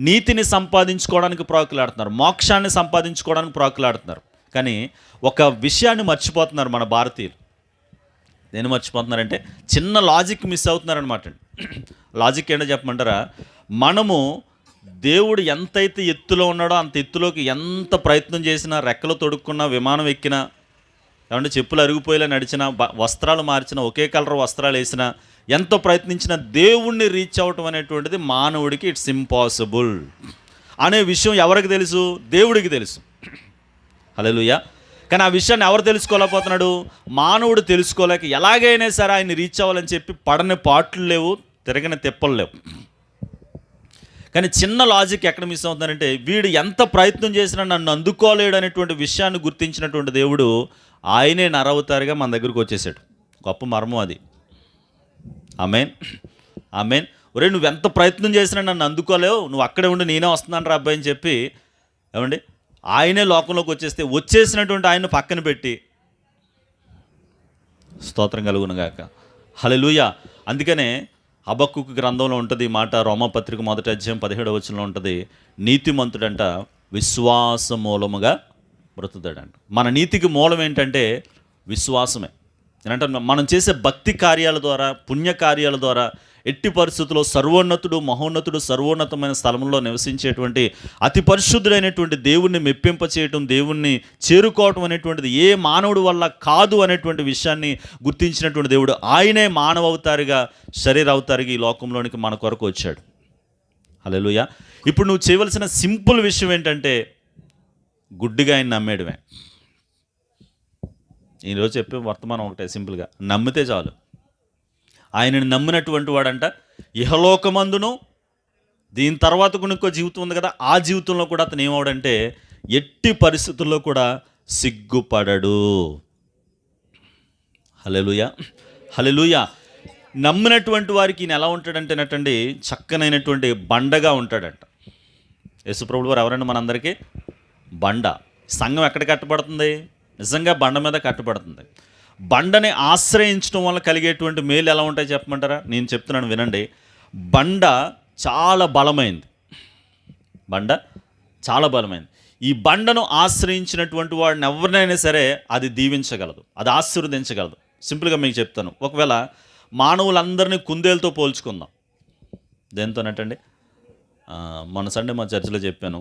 నీతిని సంపాదించుకోవడానికి ప్రాకులాడుతున్నారు, మోక్షాన్ని సంపాదించుకోవడానికి ప్రాకులాడుతున్నారు. కానీ ఒక విషయాన్ని మర్చిపోతున్నారు మన భారతీయులు. దేన్ని మర్చిపోతున్నారంటే చిన్న లాజిక్ మిస్ అవుతున్నారనమాట. లాజిక్ ఏంటో చెప్పమంటారా? మనము దేవుడు ఎంతైతే ఎత్తులో ఉన్నాడో అంత ఎత్తులోకి ఎంత ప్రయత్నం చేసినా, రెక్కలు తొడుక్కున్నా, విమానం ఎక్కినా, ఏమంటే చెప్పులు అరిగిపోయేలా నడిచినా, వస్త్రాలు మార్చినా, ఒకే కలర్ వస్త్రాలు వేసినా, ఎంతో ప్రయత్నించినా దేవుణ్ణి రీచ్ అవ్వటం అనేటువంటిది మానవుడికి ఇట్స్ ఇంపాసిబుల్ అనే విషయం ఎవరికి తెలుసు? దేవుడికి తెలుసు. హల్లెలూయా. కానీ ఆ విషయాన్ని ఎవరు తెలుసుకోలేకపోతున్నాడు? మానవుడు తెలుసుకోలేక ఎలాగైనా సరే ఆయన్ని రీచ్ అవ్వాలని చెప్పి పడని పాటలు లేవు, తిరగని తిప్పలు లేవు. కానీ చిన్న లాజిక్ ఎక్కడ మిస్ అవుతున్నారంటే, వీడు ఎంత ప్రయత్నం చేసినా నన్ను అందుకోలేడు అనేటువంటి విషయాన్ని గుర్తించినటువంటి దేవుడు ఆయనే నరవతారుగా మన దగ్గరికి వచ్చేసాడు. గొప్ప మర్మం అది. ఆమేన్, ఆమేన్. ఒరే, నువ్వు ఎంత ప్రయత్నం చేసినా నన్ను అందుకోలేవు, నువ్వు అక్కడే ఉండి నేనే వస్తున్నాను రా అబ్బాయి అని చెప్పి, ఏమండి, ఆయనే లోకంలోకి వచ్చేసినటువంటి ఆయన్ని పక్కన పెట్టి, స్తోత్రం కలుగునుగాక. హల్లెలూయా. అందుకనే హబక్కూకు గ్రంథంలో ఉంటుంది ఈ మాట, రోమాపత్రిక 1వ అధ్యాయం 17వ వచనంలో ఉంటుంది, నీతిమంతుడంట విశ్వాస మూలముగా బ్రతుకుతాడంట. మన నీతికి మూలం ఏంటంటే విశ్వాసమే. ఏంటంటే మనం చేసే భక్తి కార్యాల ద్వారా, పుణ్య కార్యాల ద్వారా ఎట్టి పరిస్థితుల్లో సర్వోన్నతుడు, మహోన్నతుడు, సర్వోన్నతమైన స్థలంలో నివసించేటువంటి అతి పరిశుద్ధుడైనటువంటి దేవుణ్ణి మెప్పింపచేయటం, దేవుణ్ణి చేరుకోవటం అనేటువంటిది ఏ మానవుడి వల్ల కాదు అనేటువంటి విషయాన్ని గుర్తించినటువంటి దేవుడు ఆయనే మానవ అవతారిగా, శరీర అవతారిగా ఈ లోకంలోనికి మన కొరకు వచ్చాడు. హల్లెలూయా. ఇప్పుడు నువ్వు చేయవలసిన సింపుల్ విషయం ఏంటంటే గుడ్డిగా ఆయన నమ్మేయడమే. ఈరోజు చెప్పే వర్తమానం ఒకటే, సింపుల్గా నమ్మితే చాలు. ఆయనని నమ్మినటువంటి వాడంట ఇహలోకమందును, దీని తర్వాత కూడా ఇంకో జీవితం ఉంది కదా, ఆ జీవితంలో కూడా అతను ఏమవుడంటే ఎట్టి పరిస్థితుల్లో కూడా సిగ్గుపడడు. హల్లెలూయా, హల్లెలూయా. నమ్మినటువంటి వారికి ఈయన ఎలా ఉంటాడంటేనటండి, చక్కనైనటువంటి బండగా ఉంటాడంట. యేసుప్రభువు వారు ఎవరండి మనందరికీ? బండ. సంఘం ఎక్కడ కట్టబడుతుంది? నిజంగా బండ మీద కట్టబడుతుంది. బండని ఆశ్రయించడం వల్ల కలిగేటువంటి మేలు ఎలా ఉంటాయి చెప్పమంటారా? నేను చెప్తున్నాను వినండి. బండ చాలా బలమైంది. బండ చాలా బలమైంది. ఈ బండను ఆశ్రయించినటువంటి వాడిని ఎవరినైనా సరే అది దీవించగలదు, అది ఆశీర్వదించగలదు. సింపుల్గా మీకు చెప్తాను. ఒకవేళ మానవులందరినీ కుందేలుతో పోల్చుకుందాం. దేంతోనటండి? మన సండే మా చర్చిలో చెప్పాను.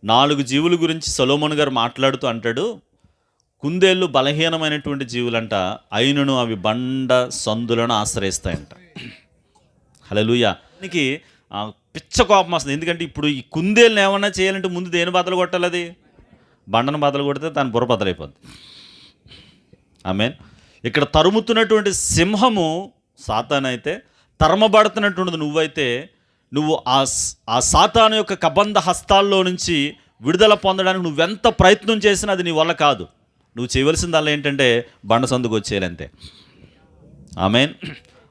4 జీవుల గురించి సొలొమోను గారు మాట్లాడుతూ అంటాడు, కుందేళ్ళు బలహీనమైనటువంటి జీవులంట, అయినను అవి బండ సందులను ఆశ్రయిస్తాయంట. హల్లెలూయా. దానికి పిచ్చ కోపం వస్తుంది. ఎందుకంటే ఇప్పుడు ఈ కుందేళ్ళని ఏమన్నా చేయాలంటే ముందు దేని బద్దలు కొట్టాలి? అది బండను బద్దలు కొడితే దాని బుర్ర బద్దలైపోద్ది. ఆమేన్. ఇక్కడ తరుముతున్నటువంటి సింహము సాతాను అయితే, తరమబడుతున్నటువంటిది నువ్వైతే, నువ్వు ఆ సాతాను యొక్క కబంధ హస్తాల్లో నుంచి విడుదల పొందడానికి నువ్వెంత ప్రయత్నం చేసినా అది నీ వల్ల కాదు. నువ్వు చేయవలసిందల్లా ఏంటంటే బండ సందుకు వచ్చేయాలంతే. ఆమేన్,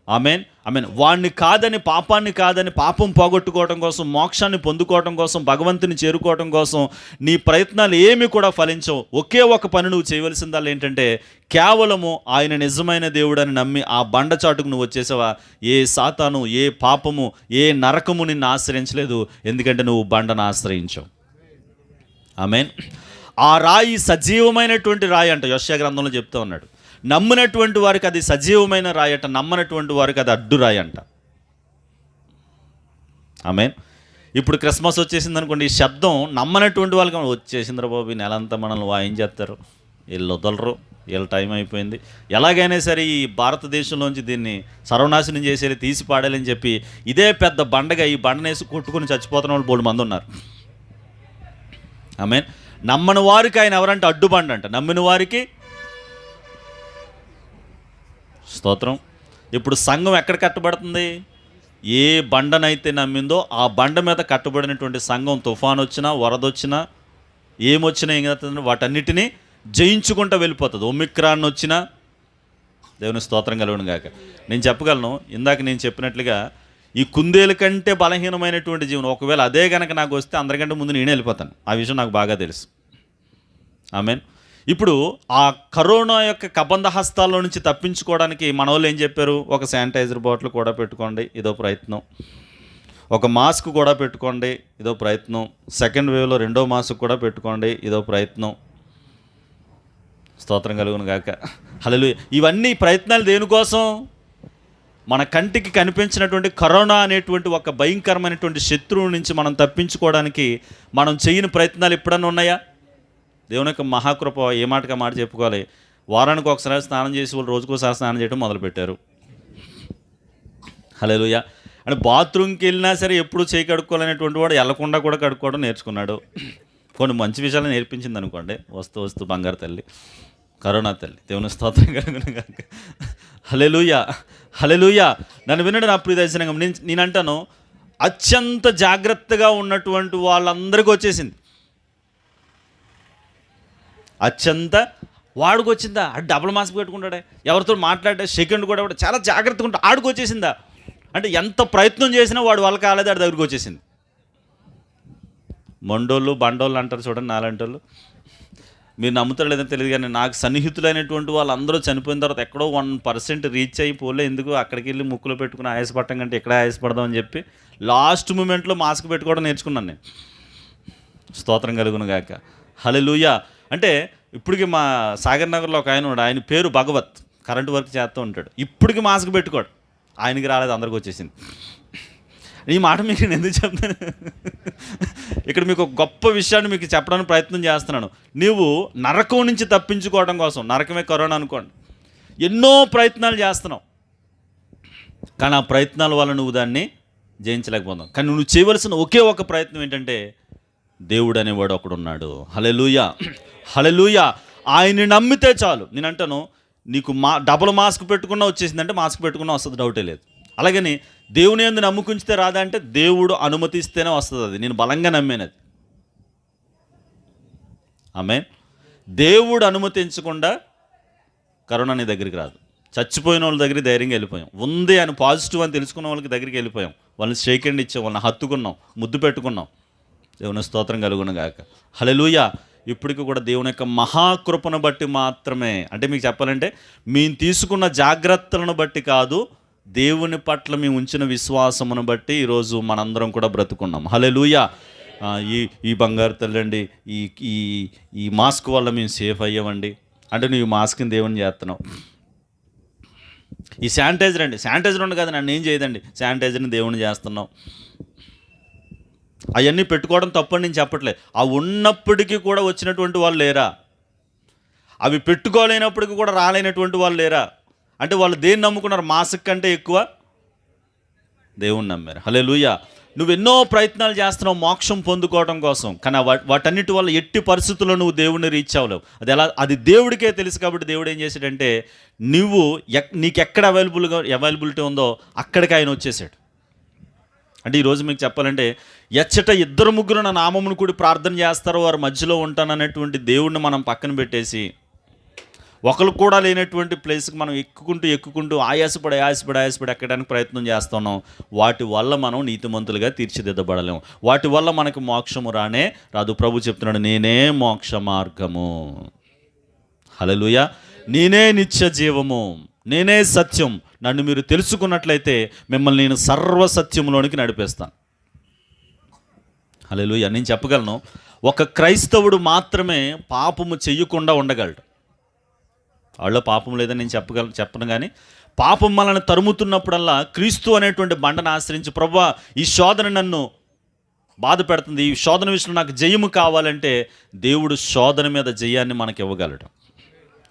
ఆమేన్, ఆమేన్. వాడిని కాదని, పాపాన్ని కాదని, పాపం పోగొట్టుకోవడం కోసం, మోక్షాన్ని పొందుకోవడం కోసం, భగవంతుని చేరుకోవడం కోసం నీ ప్రయత్నాలు ఏమి కూడా ఫలించవు. ఒకే ఒక పని నువ్వు చేయవలసిందల్లా ఏంటంటే కేవలము ఆయన నిజమైన దేవుడని నమ్మి ఆ బండ చాటుకు నువ్వు వచ్చేసావా, ఏ సాతాను, ఏ పాపము, ఏ నరకము నిన్ను ఆశ్రయించలేదు. ఎందుకంటే నువ్వు బండను ఆశ్రయించావు. ఆమేన్. ఆ రాయి సజీవమైనటువంటి రాయి అంట. యెషయా గ్రంథంలో చెప్తూ ఉన్నాడు. నమ్మినటువంటి వారికి అది సజీవమైన రాయి అంట, నమ్మనటువంటి వారికి అది అడ్డు రాయి అంట. ఆమేన్. ఇప్పుడు క్రిస్మస్ వచ్చేసింది అనుకోండి, ఈ శబ్దం నమ్మనటువంటి వాళ్ళకి వచ్చేసిందిరా బాబు, ఈ నెలంతా మనల్ని వాయించేస్తారు, వీళ్ళు వదలరు, వీళ్ళ టైం అయిపోయింది, ఎలాగైనా సరే ఈ భారతదేశంలోంచి దీన్ని సర్వనాశనం చేసేది, తీసి పాడాలని చెప్పి ఇదే పెద్ద బండగా ఈ బండనేసి కొట్టుకుని చచ్చిపోతున్న వాళ్ళు బోల్డు మంది ఉన్నారు. ఆమేన్. నమ్మని వారికి ఆయన ఎవరంటే అడ్డుబండ అంట, నమ్మిన వారికి స్తోత్రం. ఇప్పుడు సంఘం ఎక్కడ కట్టబడుతుంది? ఏ బండనైతే నమ్మిందో ఆ బండ మీద కట్టబడినటువంటి సంఘం తుఫాన్ వచ్చినా, వరద వచ్చినా, ఏమొచ్చినా ఏం అవుతుంది, వాటన్నిటినీ జయించుకుంటూ వెళ్ళిపోతుంది. ఒమిక్రాన్ వచ్చినా, దేవుని స్తోత్రం కలుగును గాక. నేను చెప్పగలను, ఇందాక నేను చెప్పినట్లుగా ఈ కుందేలు కంటే బలహీనమైనటువంటి జీవనం ఒకవేళ అదే కనుక నాకు వస్తే అందరికంటే ముందు నేనే వెళ్ళిపోతాను. ఆ విషయం నాకు బాగా తెలుసు. ఆమేన్. ఇప్పుడు ఆ కరోనా యొక్క కబంధ హస్తాల్లో నుంచి తప్పించుకోవడానికి మన వాళ్ళు ఏం చెప్పారు? ఒక శానిటైజర్ బాటిల్ కూడా పెట్టుకోండి, ఇదో ప్రయత్నం. ఒక మాస్క్ కూడా పెట్టుకోండి, ఇదో ప్రయత్నం. సెకండ్ వేవ్లో 2వ మాస్క్ కూడా పెట్టుకోండి, ఇదో ప్రయత్నం. స్తోత్రం కలుగును గాక. హల్లెలూయా. ఇవన్నీ ప్రయత్నాలు దేనికోసం? మన కంటికి కనిపించినటువంటి కరోనా అనేటువంటి ఒక భయంకరమైనటువంటి శత్రువు నుంచి మనం తప్పించుకోవడానికి మనం చేయని ప్రయత్నాలు ఎప్పుడన్నా ఉన్నాయా? దేవుని యొక్క మహాకృప ఏ మాటగా మాట చెప్పుకోవాలి. వారానికి ఒకసారి స్నానం చేసి వాళ్ళు రోజుకోసారి స్నానం చేయడం మొదలుపెట్టారు. హల్లెలూయా. అంటే బాత్రూమ్కి వెళ్ళినా సరే ఎప్పుడు చేయి కడుక్కోవాలనేటువంటి వాడు వెళ్ళకుండా కూడా కడుక్కోవడం నేర్చుకున్నాడు. కొన్ని మంచి విషయాలు నేర్పించింది అనుకోండి. వస్తూ బంగారు తల్లి, కరోనా తల్లి, దేవుని స్తోత్రం కలుగును గాక. హల్లెలూయా, హల్లెలూయా. నన్ను వినండి నా ప్రియ దర్శనంగా. నేను అంటాను, అత్యంత జాగ్రత్తగా ఉన్నటువంటి వాళ్ళందరికీ వచ్చేసింది. అత్యంత వాడికి వచ్చిందా? డబుల్ మాస్క్ పెట్టుకుంటాడే, ఎవరితో మాట్లాడే సెకండ్ కూడా చాలా జాగ్రత్తగా ఉంటాడు, ఆడికి వచ్చేసిందా? అంటే ఎంత ప్రయత్నం చేసినా వాడు వాళ్ళ కాలేదు, ఆడి దగ్గరికి వచ్చేసింది. మొండోళ్ళు బండోళ్ళు అంటారు చూడండి, నాలాంటి వాళ్ళు. మీరు నమ్ముతారో లేదని తెలియదు కానీ నాకు సన్నిహితులైనటువంటి వాళ్ళందరూ చనిపోయిన తర్వాత ఎక్కడో 1% రీచ్ అయిపోలే, ఎందుకు అక్కడికి వెళ్ళి ముక్కులో పెట్టుకుని ఆయాసపడటం కంటే ఎక్కడ ఆయాసపడదామని చెప్పి లాస్ట్ మూమెంట్లో మాస్క్ పెట్టుకోవడం నేర్చుకున్నాను నేను. స్తోత్రం కలుగును గాక. హల్లెలూయా. అంటే ఇప్పటికి మా సాగర్ నగర్లో ఒక ఆయన ఉన్నాడు, ఆయన పేరు భగవత్, కరెంటు వర్క్ చేస్తూ ఉంటాడు. ఇప్పటికి మాస్క్ పెట్టుకోడు, ఆయనకి రాలేదు, అందరికి వచ్చేసింది. ఈ మాట మీకు నేను ఎందుకు చెప్తాను? ఇక్కడ మీకు ఒక గొప్ప విషయాన్ని మీకు చెప్పడానికి ప్రయత్నం చేస్తున్నాను. నీవు నరకం నుంచి తప్పించుకోవడం కోసం, నరకమే కరోనా అనుకోండి, ఎన్నో ప్రయత్నాలు చేస్తున్నావు, కానీ ఆ ప్రయత్నాల వల్ల నువ్వు దాన్ని జయించలేకపోతున్నావు. కానీ నువ్వు చేయవలసిన ఒకే ఒక ప్రయత్నం ఏంటంటే, దేవుడు అనేవాడు ఒకడున్నాడు. హల్లెలూయా, హల్లెలూయా. ఆయన్ని నమ్మితే చాలు. నేను అంటాను, నీకు డబుల్ మాస్క్ పెట్టుకున్నా వచ్చేసిందంటే మాస్క్ పెట్టుకున్నా వస్తుంది, డౌటే లేదు. అలాగని దేవుని యందు నమ్ముకుంచితే రాదా అంటే దేవుడు అనుమతిస్తేనే వస్తుంది. అది నేను బలంగా నమ్మేనది. ఆమేన్. దేవుడు అనుమతించకుండా కరోనా నీ దగ్గరికి రాదు. చచ్చిపోయిన వాళ్ళ దగ్గరికి ధైర్యంగా వెళ్ళిపోయాం, ఉంది అని పాజిటివ్ అని తెలుసుకున్న వాళ్ళకి దగ్గరికి వెళ్ళిపోయాం, వాళ్ళని షేక్ హ్యాండ్ ఇచ్చాం, వాళ్ళని హత్తుకున్నాం, ముద్దు పెట్టుకున్నాం. దేవుని స్తోత్రం కలుగును గాక. హల్లెలూయా. ఇప్పటికి కూడా దేవుని యొక్క మహాకృపను బట్టి మాత్రమే, అంటే మీకు చెప్పాలంటే మేము తీసుకున్న జాగ్రత్తలను బట్టి కాదు, దేవుని పట్ల మేము ఉంచిన విశ్వాసమును బట్టి ఈరోజు మనందరం కూడా బ్రతుకున్నాం. హల్లెలూయా. ఈ బంగారు తల్లండి, ఈ మాస్క్ వల్ల మేము సేఫ్ అయ్యామండి అంటే నువ్వు ఈ మాస్క్ని దేవుని చేస్తున్నావు. ఈ శానిటైజర్ అండి, శానిటైజర్ ఉండి కదా నన్ను ఏం చేయదండి, శానిటైజర్ని దేవుని చేస్తున్నావు. అవన్నీ పెట్టుకోవడం తప్పని నేను చెప్పట్లేదు. అవి ఉన్నప్పటికీ కూడా వచ్చినటువంటి వాళ్ళు లేరా? అవి పెట్టుకోలేనప్పటికీ కూడా రాలేనటువంటి వాళ్ళు లేరా? అంటే వాళ్ళు దేన్ని నమ్ముకున్నారు? మాస్క్ కంటే ఎక్కువ దేవుణ్ణి నమ్మారు. హల్లెలూయా. నువ్వు ఎన్నో ప్రయత్నాలు చేస్తున్నావు మోక్షం పొందుకోవడం కోసం, కానీ వాటన్నిటి వల్ల ఎట్టి పరిస్థితుల్లో నువ్వు దేవుణ్ణి రీచ్ అవ్వలేవు. అది దేవుడికే తెలుసు. కాబట్టి దేవుడు ఏం చేశాడంటే, నీకు ఎక్కడ అవైలబిలిటీ ఉందో అక్కడికి ఆయన వచ్చేసాడు. అంటే ఈరోజు మీకు చెప్పాలంటే, ఎచ్చట 2-3 నా నామమును కూడి ప్రార్థన చేస్తారో వారి మధ్యలో ఉంటాననేటువంటి దేవుడిని మనం పక్కన పెట్టేసి, ఒకరు కూడా లేనటువంటి ప్లేస్కి మనం ఎక్కుకుంటూ ఆయాసపడి ఎక్కడానికి ప్రయత్నం చేస్తున్నాం. వాటి వల్ల మనం నీతిమంతులుగా తీర్చిదిద్దబడలేము. వాటి వల్ల మనకు మోక్షము రాదు. ప్రభు చెప్తున్నాడు, నేనే మోక్ష మార్గము. హల్లెలూయా. నేనే నిత్య జీవము, నేనే సత్యం. నన్ను మీరు తెలుసుకున్నట్లయితే మిమ్మల్ని నేను సర్వసత్యంలోనికి నడిపేస్తాను. హల్లెలూయా. నేను చెప్పగలను, ఒక క్రైస్తవుడు మాత్రమే పాపము చెయ్యకుండా ఉండగలడు. వాళ్ళలో పాపం లేదని నేను చెప్పను, కానీ పాపం మనల్ని తరుముతున్నప్పుడల్లా క్రీస్తు అనేటువంటి బండను ఆశ్రయించి, ప్రభువా ఈ శోధన నన్ను బాధ పెడుతుంది, ఈ శోధన విషయంలో నాకు జయము కావాలంటే దేవుడు శోధన మీద జయాన్ని మనకి ఇవ్వగలడు.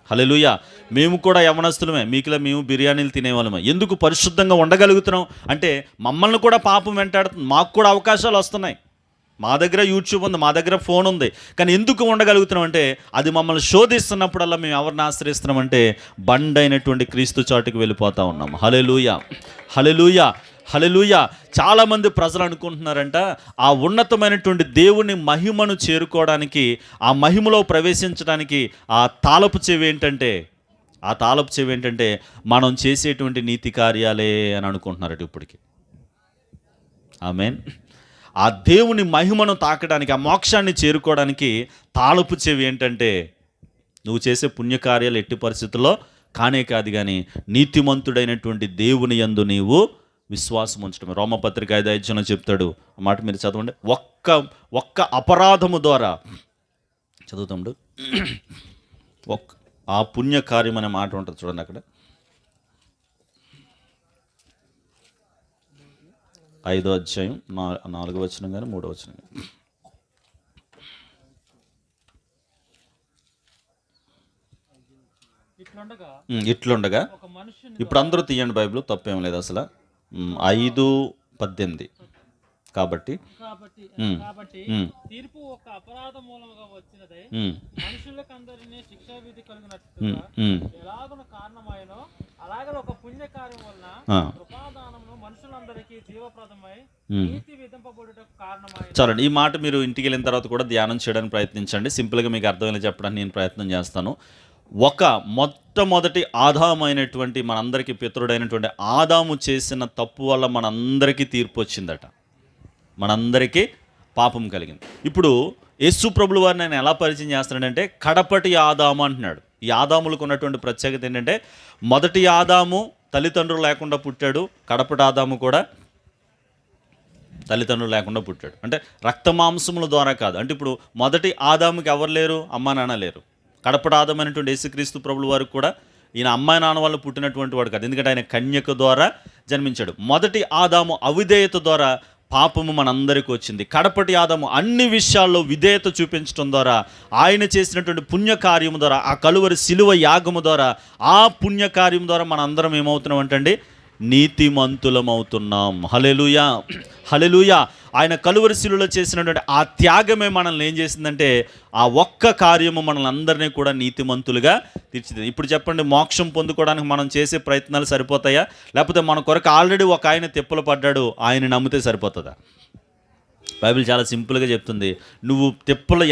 హల్లెలూయా. మేము కూడా యవనస్తులమే, మీకులా మేము బిర్యానీలు తినేవాళ్ళమే. ఎందుకు పరిశుద్ధంగా ఉండగలుగుతున్నాం అంటే మమ్మల్ని కూడా పాపం వెంటాడుతుంది, మాకు కూడా అవకాశాలు వస్తున్నాయి. మా దగ్గర యూట్యూబ్ ఉంది, మా దగ్గర ఫోన్ ఉంది, కానీ ఎందుకు ఉండగలుగుతున్నాం అంటే అది మమ్మల్ని శోధిస్తున్నప్పుడల్లా మేము ఎవరిని ఆశ్రయిస్తున్నామంటే బండైనటువంటి క్రీస్తు చాటుకు వెళ్ళిపోతూ ఉన్నాం. హల్లెలూయా, హల్లెలూయా, హల్లెలూయా. చాలామంది ప్రజలు అనుకుంటున్నారంట, ఆ ఉన్నతమైనటువంటి దేవుని మహిమను చేరుకోవడానికి, ఆ మహిమలో ప్రవేశించడానికి ఆ తాళపు చెవి ఏంటంటే మనం చేసేటువంటి నీతి కార్యాలే అని అనుకుంటున్నారట ఇప్పటికి. ఆమేన్. ఆ దేవుని మహిమను తాకడానికి, ఆ మోక్షాన్ని చేరుకోవడానికి తాళపు చెవి ఏంటంటే నువ్వు చేసే పుణ్యకార్యాలు ఎట్టి పరిస్థితుల్లో కానే కాదు, కానీ నీతిమంతుడైనటువంటి దేవుని యందు నీవు విశ్వాసం ఉంచడమే. రోమపత్రిక 5:5 చెప్తాడు. ఆ మాట మీరు చదవండి. ఒక్క అపరాధము ద్వారా చదువుతాడు, ఆ పుణ్యకార్యం అనే మాట ఉంటుంది చూడండి అక్కడ. 5వ అధ్యాయం 4వ వచనం కానీ 3వ వచనం కానీ. ఇట్లుండగా ఇప్పుడు అందరూ తీయండి బైబిల్, తప్పేం లేదు అసలు. 5:18 కాబట్టి తీర్పు ఒక అపరాధ మూలముగా వచ్చినదై మనుషులకందరినీ శిక్షా విధి కలిగినట్టు ఎలాగున కారణమైనో అలాగే ఒక పుణ్య కార్యం వలన కృపాదానమును మనుషులందరికీ జీవప్రదమై నీతి విధింపబడుటకు కారణమైనది. చాలండి, ఈ మాట మీరు ఇంటికి వెళ్ళిన తర్వాత కూడా ధ్యానం చేయడానికి ప్రయత్నించండి. సింపుల్గా మీకు అర్థమయ్యేలా చెప్పడానికి నేను ప్రయత్నం చేస్తాను. ఒక మొట్టమొదటి ఆదామైనటువంటి మనందరికీ పితరుడైనటువంటి ఆదాము చేసిన తప్పు వల్ల మనందరికీ తీర్పు వచ్చిందట, మనందరికీ పాపం కలిగింది. ఇప్పుడు యేసు ప్రభుల వారిని ఆయన ఎలా పరిచయం చేస్తున్నాడంటే కడపటి ఆదాము అంటున్నాడు. ఈ ఆదాములకు ఉన్నటువంటి ప్రత్యేకత ఏంటంటే మొదటి ఆదాము తల్లిదండ్రులు లేకుండా పుట్టాడు, కడపటి ఆదాము కూడా తల్లిదండ్రులు లేకుండా పుట్టాడు. అంటే రక్త మాంసముల ద్వారా కాదు. అంటే ఇప్పుడు మొదటి ఆదాముకి ఎవరు లేరు? అమ్మా నాన్న లేరు. కడపటి ఆదామైనటువంటి యేసుక్రీస్తు ప్రభుల వారికి కూడా ఈయన అమ్మాయి నాన్న వాళ్ళు పుట్టినటువంటి వాడు కాదు, ఎందుకంటే ఆయన కన్యక ద్వారా జన్మించాడు. మొదటి ఆదాము అవిధేయత ద్వారా పాపము మనందరికీ వచ్చింది. కడపటి ఆదాము అన్ని విషయాల్లో విధేయత చూపించడం ద్వారా, ఆయన చేసినటువంటి పుణ్యకార్యము ద్వారా, ఆ కలువరి శిలువ యాగము ద్వారా, ఆ పుణ్యకార్యం ద్వారా మనందరం ఏమవుతున్నాం అంటే నీతిమంతులమవుతున్నాం. హల్లెలూయా, హల్లెలూయా. ఆయన కలువరి శిలువలో చేసినటువంటి ఆ త్యాగమే మనల్ని ఏం చేసిందంటే ఆ ఒక్క కార్యము మనల్ని అందరినీ కూడా నీతిమంతులుగా తీర్చిది. ఇప్పుడు చెప్పండి, మోక్షం పొందుకోవడానికి మనం చేసే ప్రయత్నాలు సరిపోతాయా? లేకపోతే మన కొరకు ఆల్రెడీ ఒక ఆయన తిప్పలు పడ్డాడు, ఆయన నమ్మితే సరిపోతుందా? బైబిల్ చాలా సింపుల్గా చెప్తుంది, నువ్వు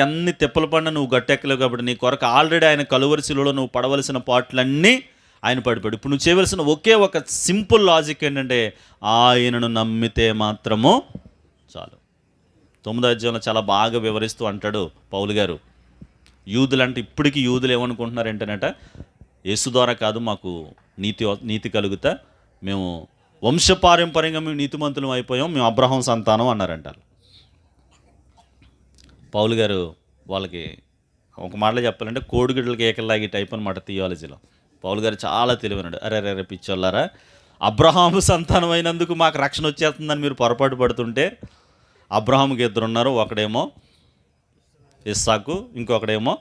ఎన్ని తిప్పలు పడినా నువ్వు గట్టెక్కలేవు కాబట్టి నీ కొరకు ఆల్రెడీ ఆయన కలువరి శిలువలో నువ్వు పడవలసిన పాటలన్నీ ఆయన పడిపోయాడు. ఇప్పుడు నువ్వు చేయవలసిన ఒకే ఒక సింపుల్ లాజిక్ ఏంటంటే ఆయనను నమ్మితే మాత్రము చాలు. 9వ అధ్యాయంలో చాలా బాగా వివరిస్తూ అంటాడు పౌలు గారు, యూదులు అంటే ఇప్పటికీ యూదులు ఏమనుకుంటున్నారంటేనట యేసు ద్వారా కాదు మాకు నీతి కలుగుతా, మేము వంశపారంపర్యంగా మేము నీతిమంతులం అయిపోయాం, మేము అబ్రహాం సంతానం అన్నారంటారు. పౌలు గారు వాళ్ళకి ఒక మాటలో చెప్పాలంటే కోడిగుడ్లకి ఏకల్లాగి టైప్ అనమాట థియాలజీలో. పౌలు గారు చాలా తెలివైనడు. అరే పిచ్చోళ్ళారా, అబ్రహాము సంతానం అయినందుకు మాకు రక్షణ వచ్చేస్తుందని మీరు పొరపాటు పడుతుంటే అబ్రహాముకి ఇద్దరు ఉన్నారు, ఒకడేమో ఇస్సాకు, ఇంకొకడేమో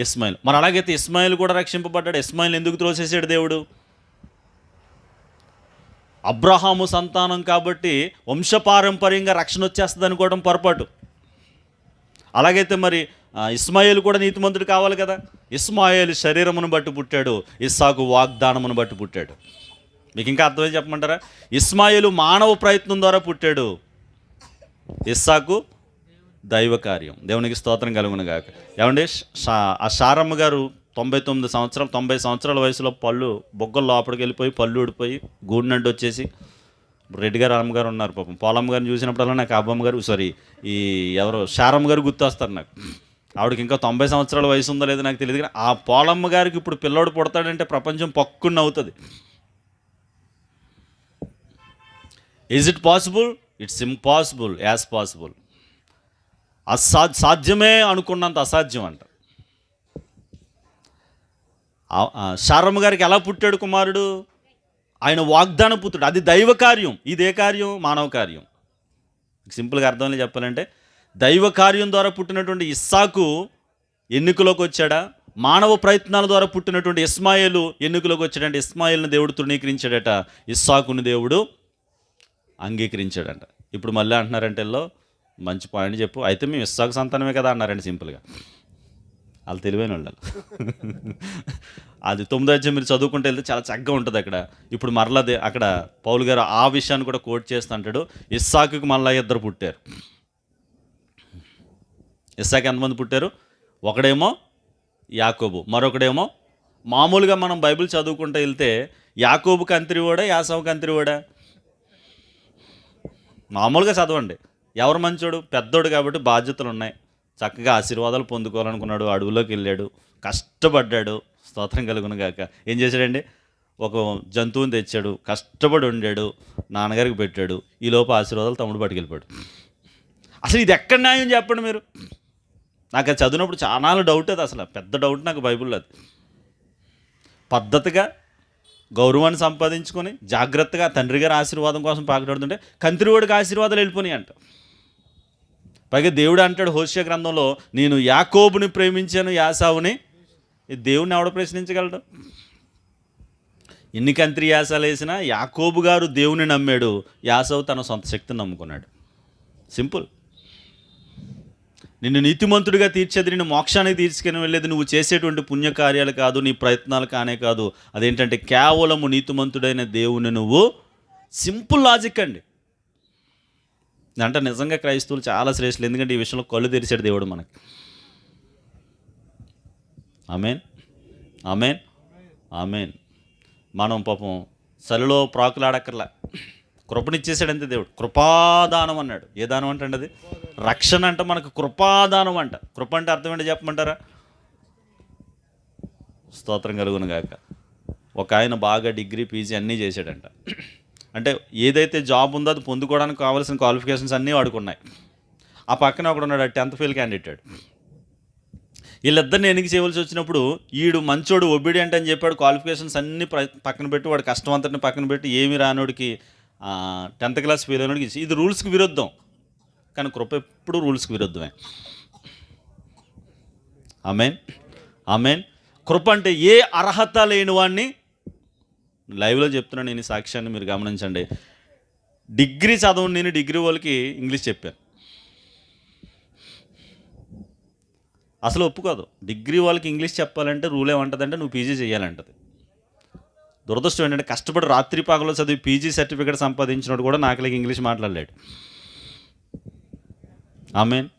ఇస్మాయిల్. మరి అలాగైతే ఇస్మాయిల్ కూడా రక్షింపబడ్డాడు. ఇస్మాయిల్ ఎందుకు త్రోసేసాడు దేవుడు? అబ్రహాము సంతానం కాబట్టి వంశపారంపర్యంగా రక్షణ వచ్చేస్తుంది అనుకోవడం పొరపాటు. అలాగైతే మరి ఇస్మాయిల్ కూడా నీతిమంతుడు కావాలి కదా. ఇస్మాయిల్ శరీరమును బట్టి పుట్టాడు, ఇస్సాకు వాగ్దానమును బట్టి పుట్టాడు. మీకు ఇంకా అర్థమై చెప్పమంటారా? ఇస్మాయిల్ మానవ ప్రయత్నం ద్వారా పుట్టాడు, ఇస్సాకు దైవ కార్యం. దేవునికి స్తోత్రం కలుగును గాక. ఏమండి, ఆ శారమ్మ గారు 90 సంవత్సరాల వయసులో పళ్ళు బొగ్గలు లోపలికి వెళ్ళిపోయి పళ్ళు ఊడిపోయి గూడినట్టు వచ్చేసి, రెడ్డి గారు అమ్మగారు ఉన్నారు పాపం, పోలమ్మ గారిని చూసినప్పుడల్లా నాకు అబ్బమ్మ గారు ఈ ఎవరో శారమ్మ గారు గుర్తొస్తారు నాకు. ఆవిడకి ఇంకా 90 సంవత్సరాల వయసు ఉందో లేదో నాకు తెలియదు, కానీ ఆ పోలమ్మ గారికి ఇప్పుడు పిల్లోడు పుడతాడంటే ప్రపంచం పక్కున్న అవుతుంది. Is it possible? It's impossible as possible. సాధ్యమే అనుకున్నంత అసాధ్యం అంట. శారమ్మ గారికి ఎలా పుట్టాడు కుమారుడు? ఆయన వాగ్దాన పుత్రుడు, అది దైవ కార్యం. ఇదే కార్యం మానవ కార్యం. సింపుల్గా అర్థంలో చెప్పాలంటే దైవ కార్యం ద్వారా పుట్టినటువంటి ఇస్సాకు ఎన్నికలోకి వచ్చాడా? మానవ ప్రయత్నాల ద్వారా పుట్టినటువంటి ఇస్మాయిలు ఎన్నికలోకి వచ్చాడంటే ఇస్మాయిల్ని దేవుడు తృణీకరించాడట, ఇస్సాకుని దేవుడు అంగీకరించాడంట. ఇప్పుడు మళ్ళీ అంటున్నారంటే మంచి పాయింట్ చెప్పు, అయితే మేము ఇస్సాకు సంతానమే కదా అన్నారండి సింపుల్గా. వాళ్ళు తెలివైన వాళ్ళు. అది 9వ అధ్యాయం మీరు చదువుకుంటే వెళ్తే చాలా చక్కగా ఉంటుంది అక్కడ. ఇప్పుడు మరలా అక్కడ పౌలు గారు ఆ విషయాన్ని కూడా కోట్ చేస్తూ అంటాడు, ఇస్సాకుకి మళ్ళీ ఇద్దరు పుట్టారు. ఇస్సాకు ఎంతమంది పుట్టారు? ఒకడేమో యాకోబు, మరొకడేమో మామూలుగా మనం బైబిల్ చదువుకుంటూ వెళ్తే యాకోబుకి అంత్రివాడా, యాసావుకి అంత్రివాడా? మామూలుగా చదవండి. ఎవరు మంచోడు? పెద్దోడు కాబట్టి బాధ్యతలు ఉన్నాయి, చక్కగా ఆశీర్వాదాలు పొందుకోవాలనుకున్నాడు, అడవులోకి వెళ్ళాడు, కష్టపడ్డాడు, స్తోత్రం కలుగును గాక. ఏం చేశాడండి? ఒక జంతువుని తెచ్చాడు, కష్టపడి వండాడు, నాన్నగారికి పెట్టాడు, ఈ లోపు ఆశీర్వాదాలు తమ్ముడు పట్టుకెళ్ళిపోయాడు. అసలు ఇది ఎక్కడ న్యాయం చెప్పండి మీరు? నాకు అది చదివినప్పుడు చాలా డౌట్, అది అసలు పెద్ద డౌట్ నాకు బైబిల్లో. అది పద్ధతిగా గౌరవాన్ని సంపాదించుకొని జాగ్రత్తగా తండ్రి గారి ఆశీర్వాదం కోసం పాకులాడుతుంటే కంత్రివాడికి ఆశీర్వాదాలు వెళ్ళిపోయి అంట. పైగా దేవుడు అంటాడు హోషేయ గ్రంథంలో, నేను యాకోబుని ప్రేమించాను యాసావుని. దేవుడిని ఎవడ ప్రశ్నించగలడు? ఎన్ని కంత్రి యాసాలు వేసినా యాకోబు గారు దేవుని నమ్మాడు, యాసావు తన సొంత శక్తిని నమ్ముకున్నాడు. సింపుల్. నిన్ను నీతిమంతుడిగా తీర్చేది, నిన్ను మోక్షానికి తీసుకుని వెళ్ళేది నువ్వు చేసేటువంటి పుణ్యకార్యాలు కాదు, నీ ప్రయత్నాలు కానే కాదు. అదేంటంటే కేవలము నీతిమంతుడైన దేవుని నువ్వు. సింపుల్ లాజిక్ అండి. అంటే నిజంగా క్రైస్తవులు చాలా శ్రేష్ఠులు, ఎందుకంటే ఈ విషయంలో కళ్ళు తెరిచాడు దేవుడు మనకి. ఆమేన్, ఆమేన్, ఆమేన్. మనం పాపం చలిలో ప్రాకులాడక్కర్లా, కృపనిచ్చేసాడు అంతే దేవుడు. కృపాదానం అన్నాడు. ఏ దానం అంటే అది? రక్షణ అంట మనకు కృపాదానం అంట. కృప అంటే అర్థం ఏంటో చెప్పమంటారా? స్తోత్రం కలుగును గాక. ఒక ఆయన బాగా డిగ్రీ పీజీ అన్నీ చేశాడంట. అంటే ఏదైతే జాబ్ ఉందో అది పొందుకోవడానికి కావాల్సిన క్వాలిఫికేషన్స్ అన్నీ వాడుకున్నాయి. ఆ పక్కన ఒకడు ఉన్నాడు, 10th ఫెయిల్ క్యాండిడేట్. వీళ్ళిద్దరిని ఎన్నిక చేయవలసి వచ్చినప్పుడు ఈడు మంచోడు ఒబీడియంట్ అని చెప్పాడు, క్వాలిఫికేషన్స్ అన్నీ పక్కన పెట్టి, వాడు కష్టం అంతటిని పక్కన పెట్టి, ఏమి రానోడికి 10th క్లాస్ ఫెయిల్ అయినోడికి ఇచ్చి. ఇది రూల్స్కి విరుద్ధం, కానీ కృప ఎప్పుడు రూల్స్కి విరుద్ధమే. ఆమేన్, ఆమేన్. కృప అంటే ఏ అర్హత లేని వాడిని, లైవ్లో చెప్తున్నాను నేను ఈ సాక్ష్యాన్ని, మీరు గమనించండి. డిగ్రీ చదవండి, నేను డిగ్రీ వాళ్ళకి ఇంగ్లీష్ చెప్పాను. అసలు ఒప్పుకోదు. డిగ్రీ వాళ్ళకి ఇంగ్లీష్ చెప్పాలంటే రూల్ ఏమంటుందంటే నువ్వు పీజీ చేయాలంటది. దురదృష్టం ఏంటంటే కష్టపడి రాత్రి పగలు చదివి పీజీ సర్టిఫికేట్ సంపాదించినోడు కూడా నాకులకి ఇంగ్లీష్ మాట్లాడలేడు. ఆమేన్.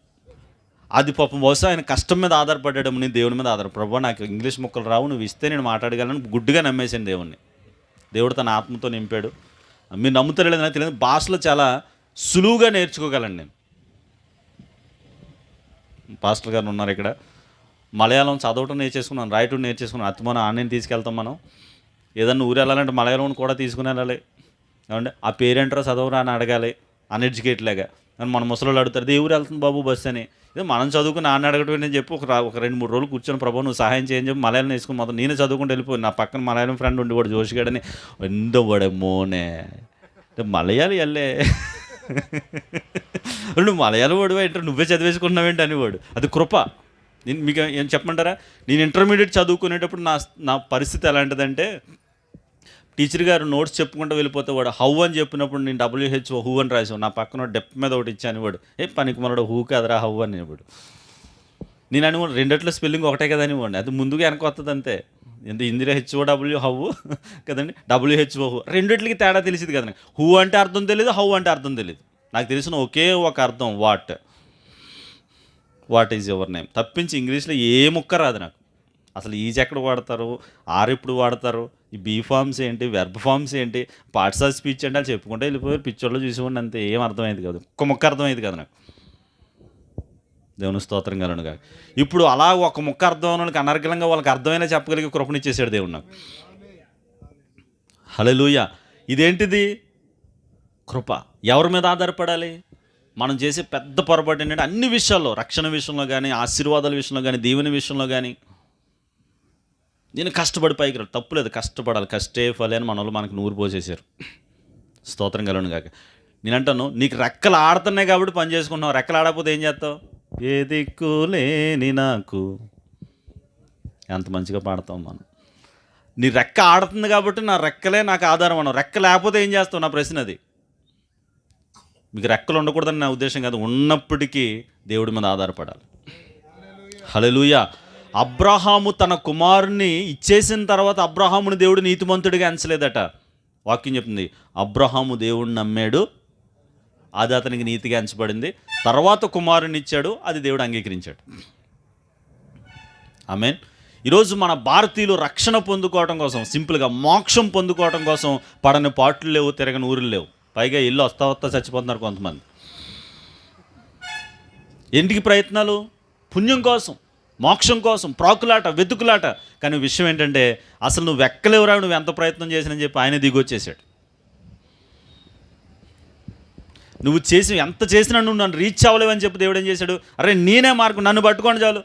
అది పాపం బహుశా ఆయన కష్టం మీద ఆధారపడ్డాడు, నేను దేవుని మీద ప్రభు నాకు ఇంగ్లీష్ ముక్కలు రావు, నువ్వు ఇస్తే నేను మాట్లాడగలను గుడ్డుగా నమ్మేశాను దేవుణ్ణి. దేవుడు తన ఆత్మతో నింపాడు. మీరు నమ్ముతారో లేదని తెలియదు, భాషలో చాలా సులువుగా నేర్చుకోగలను నేను. పాస్టర్ గారు ఉన్నారు ఇక్కడ, మలయాళం చదవటం నేర్చేసుకున్నాను, రాయటం నేర్చేసుకున్నాను. అత్తమనం ఆన్లైన్ తీసుకెళ్తాం మనం. ఏదన్నా ఊరు వెళ్ళాలంటే మలయాళం కూడా తీసుకుని వెళ్ళాలి. ఏమంటే ఆ పేరెంటరా చదవరా అని అడగాలి, అన్ఎడ్యుకేట్ లాగా. కానీ మన ముసలోళ్ళు అడుగుతారు, ఏ ఊరు వెళ్తుంది బాబు బస్సు అని. ఇదే మనం చదువుకుని నాన్న అడగటం నేను చెప్పి ఒక 2-3 రోజులు కూర్చొని, ప్రభు నువ్వు సహాయం చేయని చెప్పి మలయాళం నేర్చుకుని మొత్తం నేనే చదువుకుంటూ వెళ్ళిపోయి. నా పక్కన మలయాళం ఫ్రెండ్ ఉండేవాడు జోషిగాడని, ఎందో వాడే మోనే మలయాళం వెళ్ళే నువ్వు మలయాళం వాడు ఏంటో నువ్వే చదివేసుకున్నావేంటి అనేవాడు. అది కృప. నేను మీకు ఏం చెప్పమంటారా, నేను ఇంటర్మీడియట్ చదువుకునేటప్పుడు నా పరిస్థితి ఎలాంటిదంటే, టీచర్ గారు నోట్స్ చెప్పుకుంటూ వెళ్ళిపోతే వాడు హౌ అని చెప్పినప్పుడు నేను WHO హూ అని రాసావు, నా పక్కన డెప్ మీద ఒకటి ఇచ్చాను. వాడు పనికి మనోడు హూ కాదురా హౌ అని వాడు. నేను అనేవాడు రెండిట్లో స్పెల్లింగ్ ఒకటే కదా అనేవాడు. అది ముందుగా వెనక వస్తుంది అంతే. ఎంత హిందీలో HOW హౌ కదండి, WHO హూ, రెండిట్లకి తేడా తెలిసింది కదండి. హూ అంటే అర్థం తెలియదు, హౌ అంటే అర్థం తెలియదు. నాకు తెలిసిన ఒకే ఒక అర్థం, వాట్ ఈజ్ యువర్ నేమ్ తప్పించి ఇంగ్లీష్లో ఏ ముక్క రాదు నాకు. అసలు ఈజ్ ఎక్కడ వాడతారు, ఆర్ ఎప్పుడు వాడతారు, ఈ బీ ఫార్మ్స్ ఏంటి, వెర్బ్ ఫార్మ్స్ ఏంటి, పార్ట్స్ ఆఫ్ స్పీచ్ అంటే వాళ్ళు చెప్పుకుంటే వెళ్ళిపోయారు. పిక్చర్లో చూసుకోండి అంతే, ఏం అర్థమైంది కాదు, ఒక్క ముక్క అర్థమైంది కదా నాకు. దేవుని స్తోత్రం కలుగునుగా. ఇప్పుడు అలా ఒక ముక్క అర్థం వాళ్ళకి అనర్గళంగా వాళ్ళకి అర్థమైనా చెప్పగలిగే కృపనిచ్చేసాడు దేవుడు నాకు. హల్లెలూయా. ఇదేంటిది? కృప. ఎవరి మీద ఆధారపడాలి? మనం చేసే పెద్ద పొరపాటు ఏంటంటే అన్ని విషయాల్లో, రక్షణ విషయంలో కానీ, ఆశీర్వాదాల విషయంలో కానీ, దీవెన విషయంలో కానీ, నేను కష్టపడి పైకి రాదు, తప్పులేదు, కష్టపడాలి, కష్టే ఫలే అని మన వాళ్ళు మనకు నూరు పోసేసారు. స్తోత్రం కలుగును కాక. నేను అంటాను, నీకు రెక్కలు ఆడుతున్నాయి కాబట్టి పని చేసుకుంటున్నావు, రెక్కలు ఆడకపోతే ఏం చేస్తావు? ఏ దిక్కు లేని నాకు. ఎంత మంచిగా పాడతాం మనం. నీ రెక్క ఆడుతుంది కాబట్టి నా రెక్కలే నాకు ఆధారం అన్నావు. రెక్క లేకపోతే ఏం చేస్తావు? నా ప్రశ్న అది. మీకు రెక్కలు ఉండకూడదని నా ఉద్దేశం కాదు, ఉన్నప్పటికీ దేవుడి మీద ఆధారపడాలి. హల్లెలూయా. అబ్రహాము తన కుమారుని ఇచ్చేసిన తర్వాత అబ్రహాముని దేవుడు నీతిమంతుడిగా ఎంచలేదట. వాక్యం చెప్తుంది, అబ్రహాము దేవుడిని నమ్మాడు, అది అతనికి నీతిగా ఎంచబడింది. తర్వాత కుమారుని ఇచ్చాడు, అది దేవుడు అంగీకరించాడు. ఆమేన్. ఈరోజు మన భారతీయులు రక్షణ పొందుకోవటం కోసం, సింపుల్గా మోక్షం పొందుకోవటం కోసం పడని పాటలు లేవు, తిరగని ఊరులు లేవు. పైగా ఇల్లు వస్తా చచ్చిపోతున్నారు కొంతమంది. ఎందుకు ప్రయత్నాలు? పుణ్యం కోసం, మోక్షం కోసం, ప్రాకులాట, వెతుకులాట. కానీ విషయం ఏంటంటే అసలు నువ్వు ఎక్కలేవురా, నువ్వు ఎంత ప్రయత్నం చేసినని చెప్పి ఆయన దిగొచ్చేసాడు. నువ్వు చేసి ఎంత చేసినా నువ్వు నన్ను రీచ్ అవ్వలేవని చెప్పి దేవుడు ఏం చేశాడు? అరే నేనే మార్గం, నన్ను పట్టుకోండి చాలు.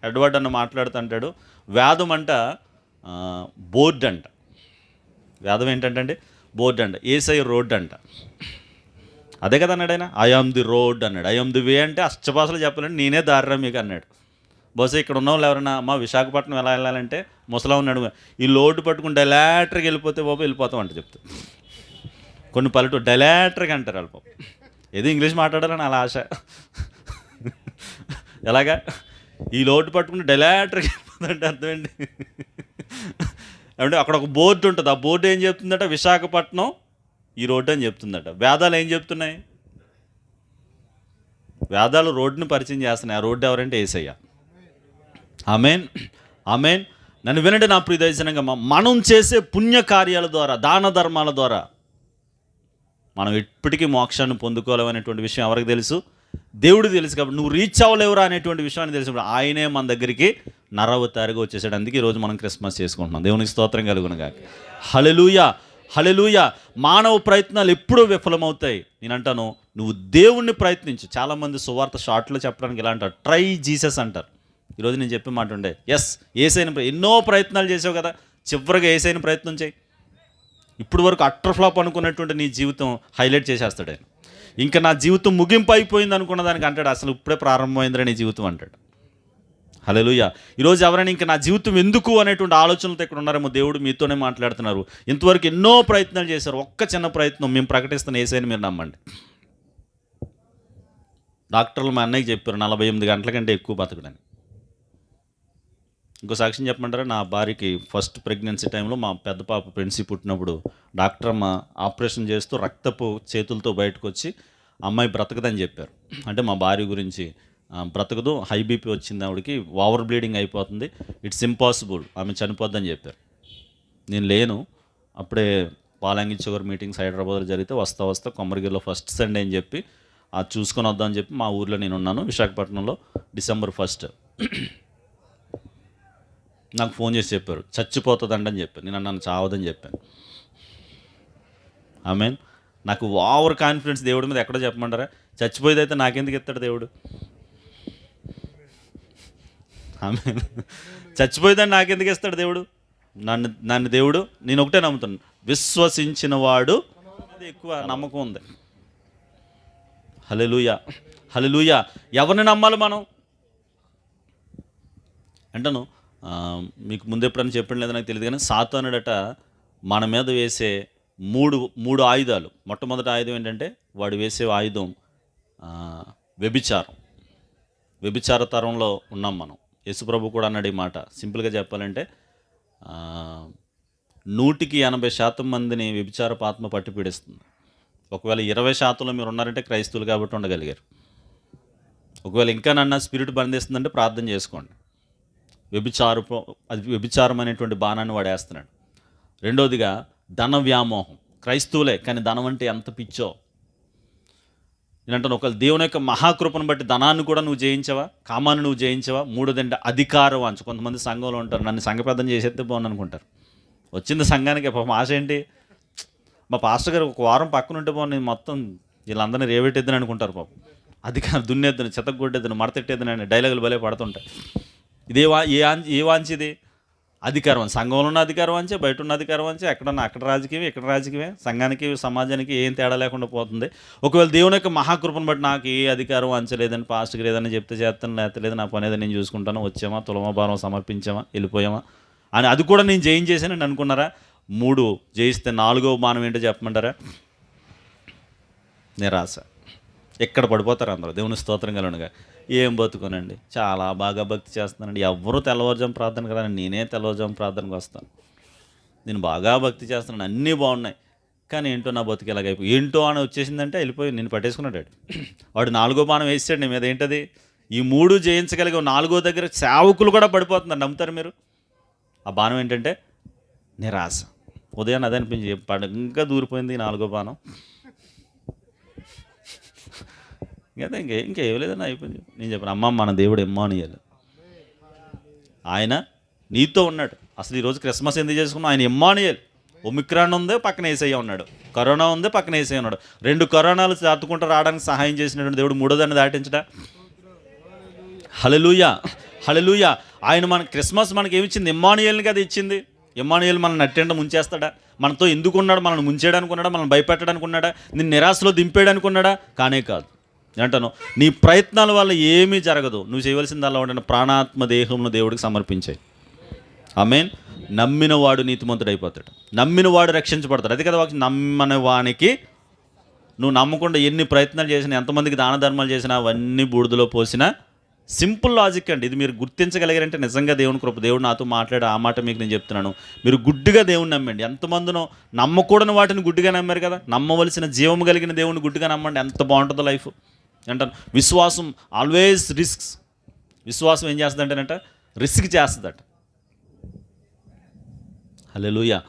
ఎడ్వర్డ్ అన్న మాట్లాడుతూ అంటాడు, వేదం అంట బోర్డు అంట. వేదం ఏంటంటే అండి బోర్డు అంట, యేసయ్య రోడ్ అంట. అదే కదా అన్నాడు ఆయన, ఐ ఆమ్ ది రోడ్ అన్నాడు. ఐ ఆమ్ ది వే అంటే అష్టభాషలు చెప్పాలంటే నేనే దారిరా మీకు అన్నాడు. బహుశా ఇక్కడ ఉన్న వాళ్ళు ఎవరైనా అమ్మ విశాఖపట్నం ఎలా వెళ్ళాలంటే ముసలా ఉన్నాడు, ఈ లోడ్ పట్టుకుని డైలాటర్కి వెళ్ళిపోతే బాబు వెళ్ళిపోతాం అంటే చెప్తా. కొన్ని పల్లెటూరు డైలాటర్గా అంటారు వాళ్ళు బాబు, ఏదో ఇంగ్లీష్ మాట్లాడాలని అలా ఆశ. ఎలాగా ఈ లోడ్ పట్టుకుని డైలాటర్కి వెళ్ళిపోతుందంటే అర్థం ఏంటి అంటే అక్కడ ఒక బోర్డు ఉంటుంది, ఆ బోర్డు ఏం చెప్తుందట, విశాఖపట్నం ఈ రోడ్డు అని చెప్తుందట. వేదాలు ఏం చెప్తున్నాయి, వేదాలు రోడ్డుని పరిచయం చేస్తున్నాయి. ఆ రోడ్డు ఎవరంటే యేసయ్య. ఆమేన్, ఆమేన్. నన్ను వినండి నా ప్రియ దైవజనంగా, మనం చేసే పుణ్యకార్యాల ద్వారా, దాన ధర్మాల ద్వారా మనం ఎప్పటికీ మోక్షాన్ని పొందుకోలేమనేటువంటి విషయం ఎవరికి తెలుసు, దేవుడు తెలుసు. కాబట్టి నువ్వు రీచ్ అవ్వలేవురా అనేటువంటి విషయాన్ని తెలిసినప్పుడు ఆయనే మన దగ్గరికి నరవతారిగా వచ్చేసాడు. అందుకే ఈరోజు మనం క్రిస్మస్ చేసుకుంటున్నాం. దేవునికి స్తోత్రం కలుగునుగాక. హల్లెలూయా, హల్లెలూయా. మానవ ప్రయత్నాలు ఎప్పుడూ విఫలమవుతాయి. నేను అంటాను, నువ్వు దేవుణ్ణి ప్రయత్నించు. చాలామంది సువార్త షార్ట్లో చెప్పడానికి ఇలా అంటారు, ట్రై జీసస్ అంటారు. ఈరోజు నేను చెప్పే మాట ఉండే, ఎస్ యేసయ్యని ఎన్నో ప్రయత్నాలు చేసావు కదా, చివరిగా యేసయ్యని ప్రయత్నం చేయి. ఇప్పుడు వరకు అట్టర్ ఫ్లాప్ అనుకున్నటువంటి నీ జీవితం హైలైట్ చేసేస్తాడు ఆయన. ఇంకా నా జీవితం ముగింపు అయిపోయింది అనుకున్న దానికి అంటాడు, అసలు ఇప్పుడే ప్రారంభమైందిరా నీ జీవితం అంటాడు. హల్లెలూయా. ఈరోజు ఎవరైనా ఇంకా నా జీవితం ఎందుకు అనేటువంటి ఆలోచనలతో ఇక్కడ ఉన్నారేమో, దేవుడు మీతోనే మాట్లాడుతున్నారు. ఇంతవరకు ఎన్నో ప్రయత్నాలు చేశారు, ఒక్క చిన్న ప్రయత్నం మేము ప్రకటిస్తున్న యేసయ్యని మీరు నమ్మండి. డాక్టర్లు మా అన్నయ్యకి చెప్పారు 48 గంటల కంటే ఎక్కువ బతకడని. ఇంకో సాక్ష్యం చెప్పమంటారా, నా భార్యకి ఫస్ట్ ప్రెగ్నెన్సీ టైంలో మా పెద్ద పాప ప్రెగ్నెన్సీ పుట్టినప్పుడు డాక్టర్ అమ్మ ఆపరేషన్ చేస్తూ రక్తపు చేతులతో బయటకు వచ్చి అమ్మాయి బ్రతకదని చెప్పారు. అంటే మా భార్య గురించి బ్రతకదు, హై బీపీ వచ్చింది, ఆవిడకి ఓవర్ బ్లీడింగ్ అయిపోతుంది, ఇట్స్ ఇంపాసిబుల్, ఆమె చనిపోద్దని చెప్పారు. నేను లేను, అప్పుడే పాలంగి షుగర్ మీటింగ్స్ హైదరాబాద్లో జరిగితే వస్తా కొమ్మరిగిరిలో ఫస్ట్ సండే అని చెప్పి అది చూసుకొని వద్దామని చెప్పి మా ఊర్లో నేను ఉన్నాను, విశాఖపట్నంలో. December 1 నాకు ఫోన్ చేసి చెప్పారు చచ్చిపోతుందండి అని చెప్పాను. నేను అన్నాను చావదని చెప్పాను. ఆమేన్. నాకు ఓవర్ కాన్ఫిడెన్స్ దేవుడి మీద ఎక్కడో చెప్పమంటారా, చచ్చిపోయేదైతే నాకెందుకు ఇస్తాడు దేవుడు. ఆమేన్. చచ్చిపోయేదాన్ని నాకెందుకు ఇస్తాడు దేవుడు. నన్ను దేవుడు, నేను ఒకటే నమ్ముతాను, విశ్వసించిన వాడు అది ఎక్కువ నమ్మకం ఉంది. హల్లెలూయా, హల్లెలూయా. ఎవరిని నమ్మాలి మనం అంటాను. మీకు ముందు ఎప్పుడైనా చెప్పండి లేదో నాకు తెలియదు, కానీ సాతానుడట మన మీద వేసే మూడు ఆయుధాలు. మొట్టమొదటి ఆయుధం ఏంటంటే, వాడు వేసే ఆయుధం వ్యభిచారం. వ్యభిచార తరంలో ఉన్నాం మనం. యేసుప్రభు కూడా అన్నాడు ఈ మాట. సింపుల్గా చెప్పాలంటే 100% మందిని వ్యభిచార పాత్మ పట్టి పీడిస్తుంది. ఒకవేళ 20% మీరు ఉన్నారంటే క్రైస్తవులు కాబట్టి ఉండగలిగారు. ఒకవేళ ఇంకా నన్ను స్పిరిట్ బంధిస్తుందంటే ప్రార్థన చేసుకోండి. అది వ్యభిచారం అనేటువంటి బాణాన్ని వాడేస్తున్నాడు. రెండోదిగా ధన వ్యామోహం. క్రైస్తవులే కానీ ధనం అంటే ఎంత పిచ్చో. నేనంటాను, ఒకవేళ దేవుని యొక్క మహాకృపను బట్టి ధనాన్ని కూడా నువ్వు జయించవా, కామాన్ని నువ్వు జయించవా. మూడోదంటే అధికారం అంచు. కొంతమంది సంఘంలో ఉంటారు, నన్ను సంఘ పెద్దం చేసేస్తే బాగుంది అనుకుంటారు. వచ్చింది సంఘానికి పాపం ఆశ ఏంటి, మా పాస్టర్ గారు ఒక వారం పక్కన ఉంటే బాగుంది, మొత్తం వీళ్ళందరినీ రేవెట్టేద్దని అనుకుంటారు పాపం. అధికారం దున్నేద్దని, చెత్తగొట్టేద్దని, మడతెట్టేద్దని అని డైలాగులు భలే పడుతుంటాయి. ఇదే ఏ వాంచి ఇది అధికారం. సంఘంలో ఉన్న అధికారం అంచే, బయట ఉన్న అధికారం అంచే, ఎక్కడన్నా అక్కడ రాజకీయమే, ఇక్కడ రాజకీయమే. సంఘానికి సమాజానికి ఏం తేడా లేకుండా పోతుంది. ఒకవేళ దేవుని యొక్క మహాకృపను బట్టి నాకు ఏ అధికారం అంచలేదని, పాస్టర్కి లేదని చెప్తే చేస్తాను, లేకపోతే నా పని ఏదో నేను చూసుకుంటాను, వచ్చామా తులమా భారం సమర్పించామా వెళ్ళిపోయామా అని అది కూడా నేను జయించేసానని అనుకున్నారా. 3 జయిస్తే 4వ బాణం ఏంటో చెప్పమంటారా, నిరాశ. ఎక్కడ పడిపోతారు అందరూ. దేవుని స్తోత్రం కలుగునుగా. ఏం బతుకోనండి, చాలా బాగా భక్తి చేస్తున్నానండి, ఎవరు తెల్లవారుజాము ప్రార్థనకు రాని, నేనే తెల్లవారుజాము ప్రార్థనకు వస్తాను, నేను బాగా భక్తి చేస్తున్నాను, అన్నీ బాగున్నాయి, కానీ ఏంటో నా బతుకు ఎలాగైపోయి ఏంటో అని వచ్చేసిందంటే వెళ్ళిపోయి నేను పట్టేసుకున్నాడు. వాడు 4వ బాణం వేసాడు నీ మీద. ఏంటది, ఈ 3 జయించగలిగే 4వ దగ్గర సేవకులు కూడా పడిపోతున్నారు. నమ్ముతారు మీరు. ఆ బాణం ఏంటంటే నిరాశ. ఉదయాన్ని అదే అనిపించి ఇంకా దూరిపోయింది 4వ బాణం. ఇంకేం లేదని అయిపోయింది. నేను చెప్పాను, అమ్మ మన దేవుడు ఇమ్మానుయేలు, ఆయన నీతో ఉన్నాడు. అసలు ఈరోజు క్రిస్మస్ ఎందుకు చేసుకున్నాం, ఆయన ఇమ్మానుయేలు. ఒమిక్రాన్ ఉంది, పక్కన యేసయ్య ఉన్నాడు. కరోనా ఉంది, పక్కన యేసయ్య ఉన్నాడు. 2 కరోనాలు దాటుకుంటూ రావడానికి సహాయం చేసినటువంటి దేవుడు 3వ దాన్ని దాటించడా. హల్లెలూయా, హల్లెలూయా. ఆయన మన క్రిస్మస్ మనకి ఏమిచ్చింది, ఇమ్మానుయేల్ని కదా ఇచ్చింది. ఇమ్మానుయేలు మనల్ని అట్టెండ ముంచేస్తాడా? మనతో ఎందుకు ఉన్నాడు? మనల్ని ముంచేయడానికి ఉన్నాడా? మనల్ని భయపెట్టడానికి ఉన్నాడా? నిన్ను నిరాశలో దింపేయడానికి ఉన్నాడా? కానే కాదు. అంటాను, నీ ప్రయత్నాల వల్ల ఏమీ జరగదు. నువ్వు చేయవలసింది అలా ఉండే ప్రాణాత్మ దేహంను దేవుడికి సమర్పించాయి. ఆమేన్. నమ్మిన వాడు నీతిమంతుడు అయిపోతాడు, నమ్మిన వాడు రక్షించబడతాడు. అది కదా వాక్యం, నమ్మని వానికి. నువ్వు నమ్మకుండా ఎన్ని ప్రయత్నాలు చేసినా, ఎంతమందికి దాన ధర్మాలు చేసినా అవన్నీ బూడిదలో పోసినా, సింపుల్ లాజిక్ అండి ఇది. మీరు గుర్తించగలిగారంటే నిజంగా దేవుని కృప. దేవుడు నాతో మాట్లాడే ఆ మాట మీకు నేను చెప్తున్నాను. మీరు గుడ్డిగా దేవుని నమ్మండి. ఎంతమందినో నమ్మకూడని వాటిని గుడ్డిగా నమ్మారు కదా. నమ్మవలసిన జీవం కలిగిన దేవుని గుడ్డిగా నమ్మండి, ఎంత బాగుంటుందో లైఫ్. అంటాను, విశ్వాసం ఆల్వేస్ రిస్క్స్. విశ్వాసం ఏం చేస్తుందంటేనంట, రిస్క్ చేస్తుందట. హల్లెలూయా,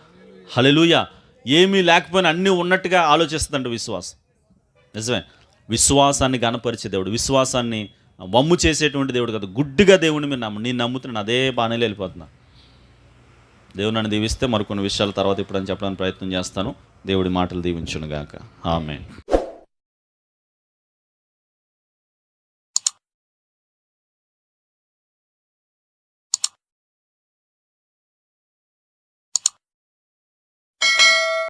హల్లెలూయా. ఏమీ లేకపోయినా అన్నీ ఉన్నట్టుగా ఆలోచిస్తుందంట విశ్వాసం. నిజమే. విశ్వాసాన్ని గణపరిచే దేవుడు, విశ్వాసాన్ని వమ్ము చేసేటువంటి దేవుడు కదా. గుడ్డిగా దేవుడిని మీరు నేను నమ్ముతున్నాను, అదే బాణీలో వెళ్ళిపోతున్నా. దేవుడు నన్ను దీవిస్తే మరికొన్ని విషయాల తర్వాత ఇప్పుడు అని చెప్పడానికి ప్రయత్నం చేస్తాను. దేవుడి మాటలు దీవించును గాక. ఆమేన్.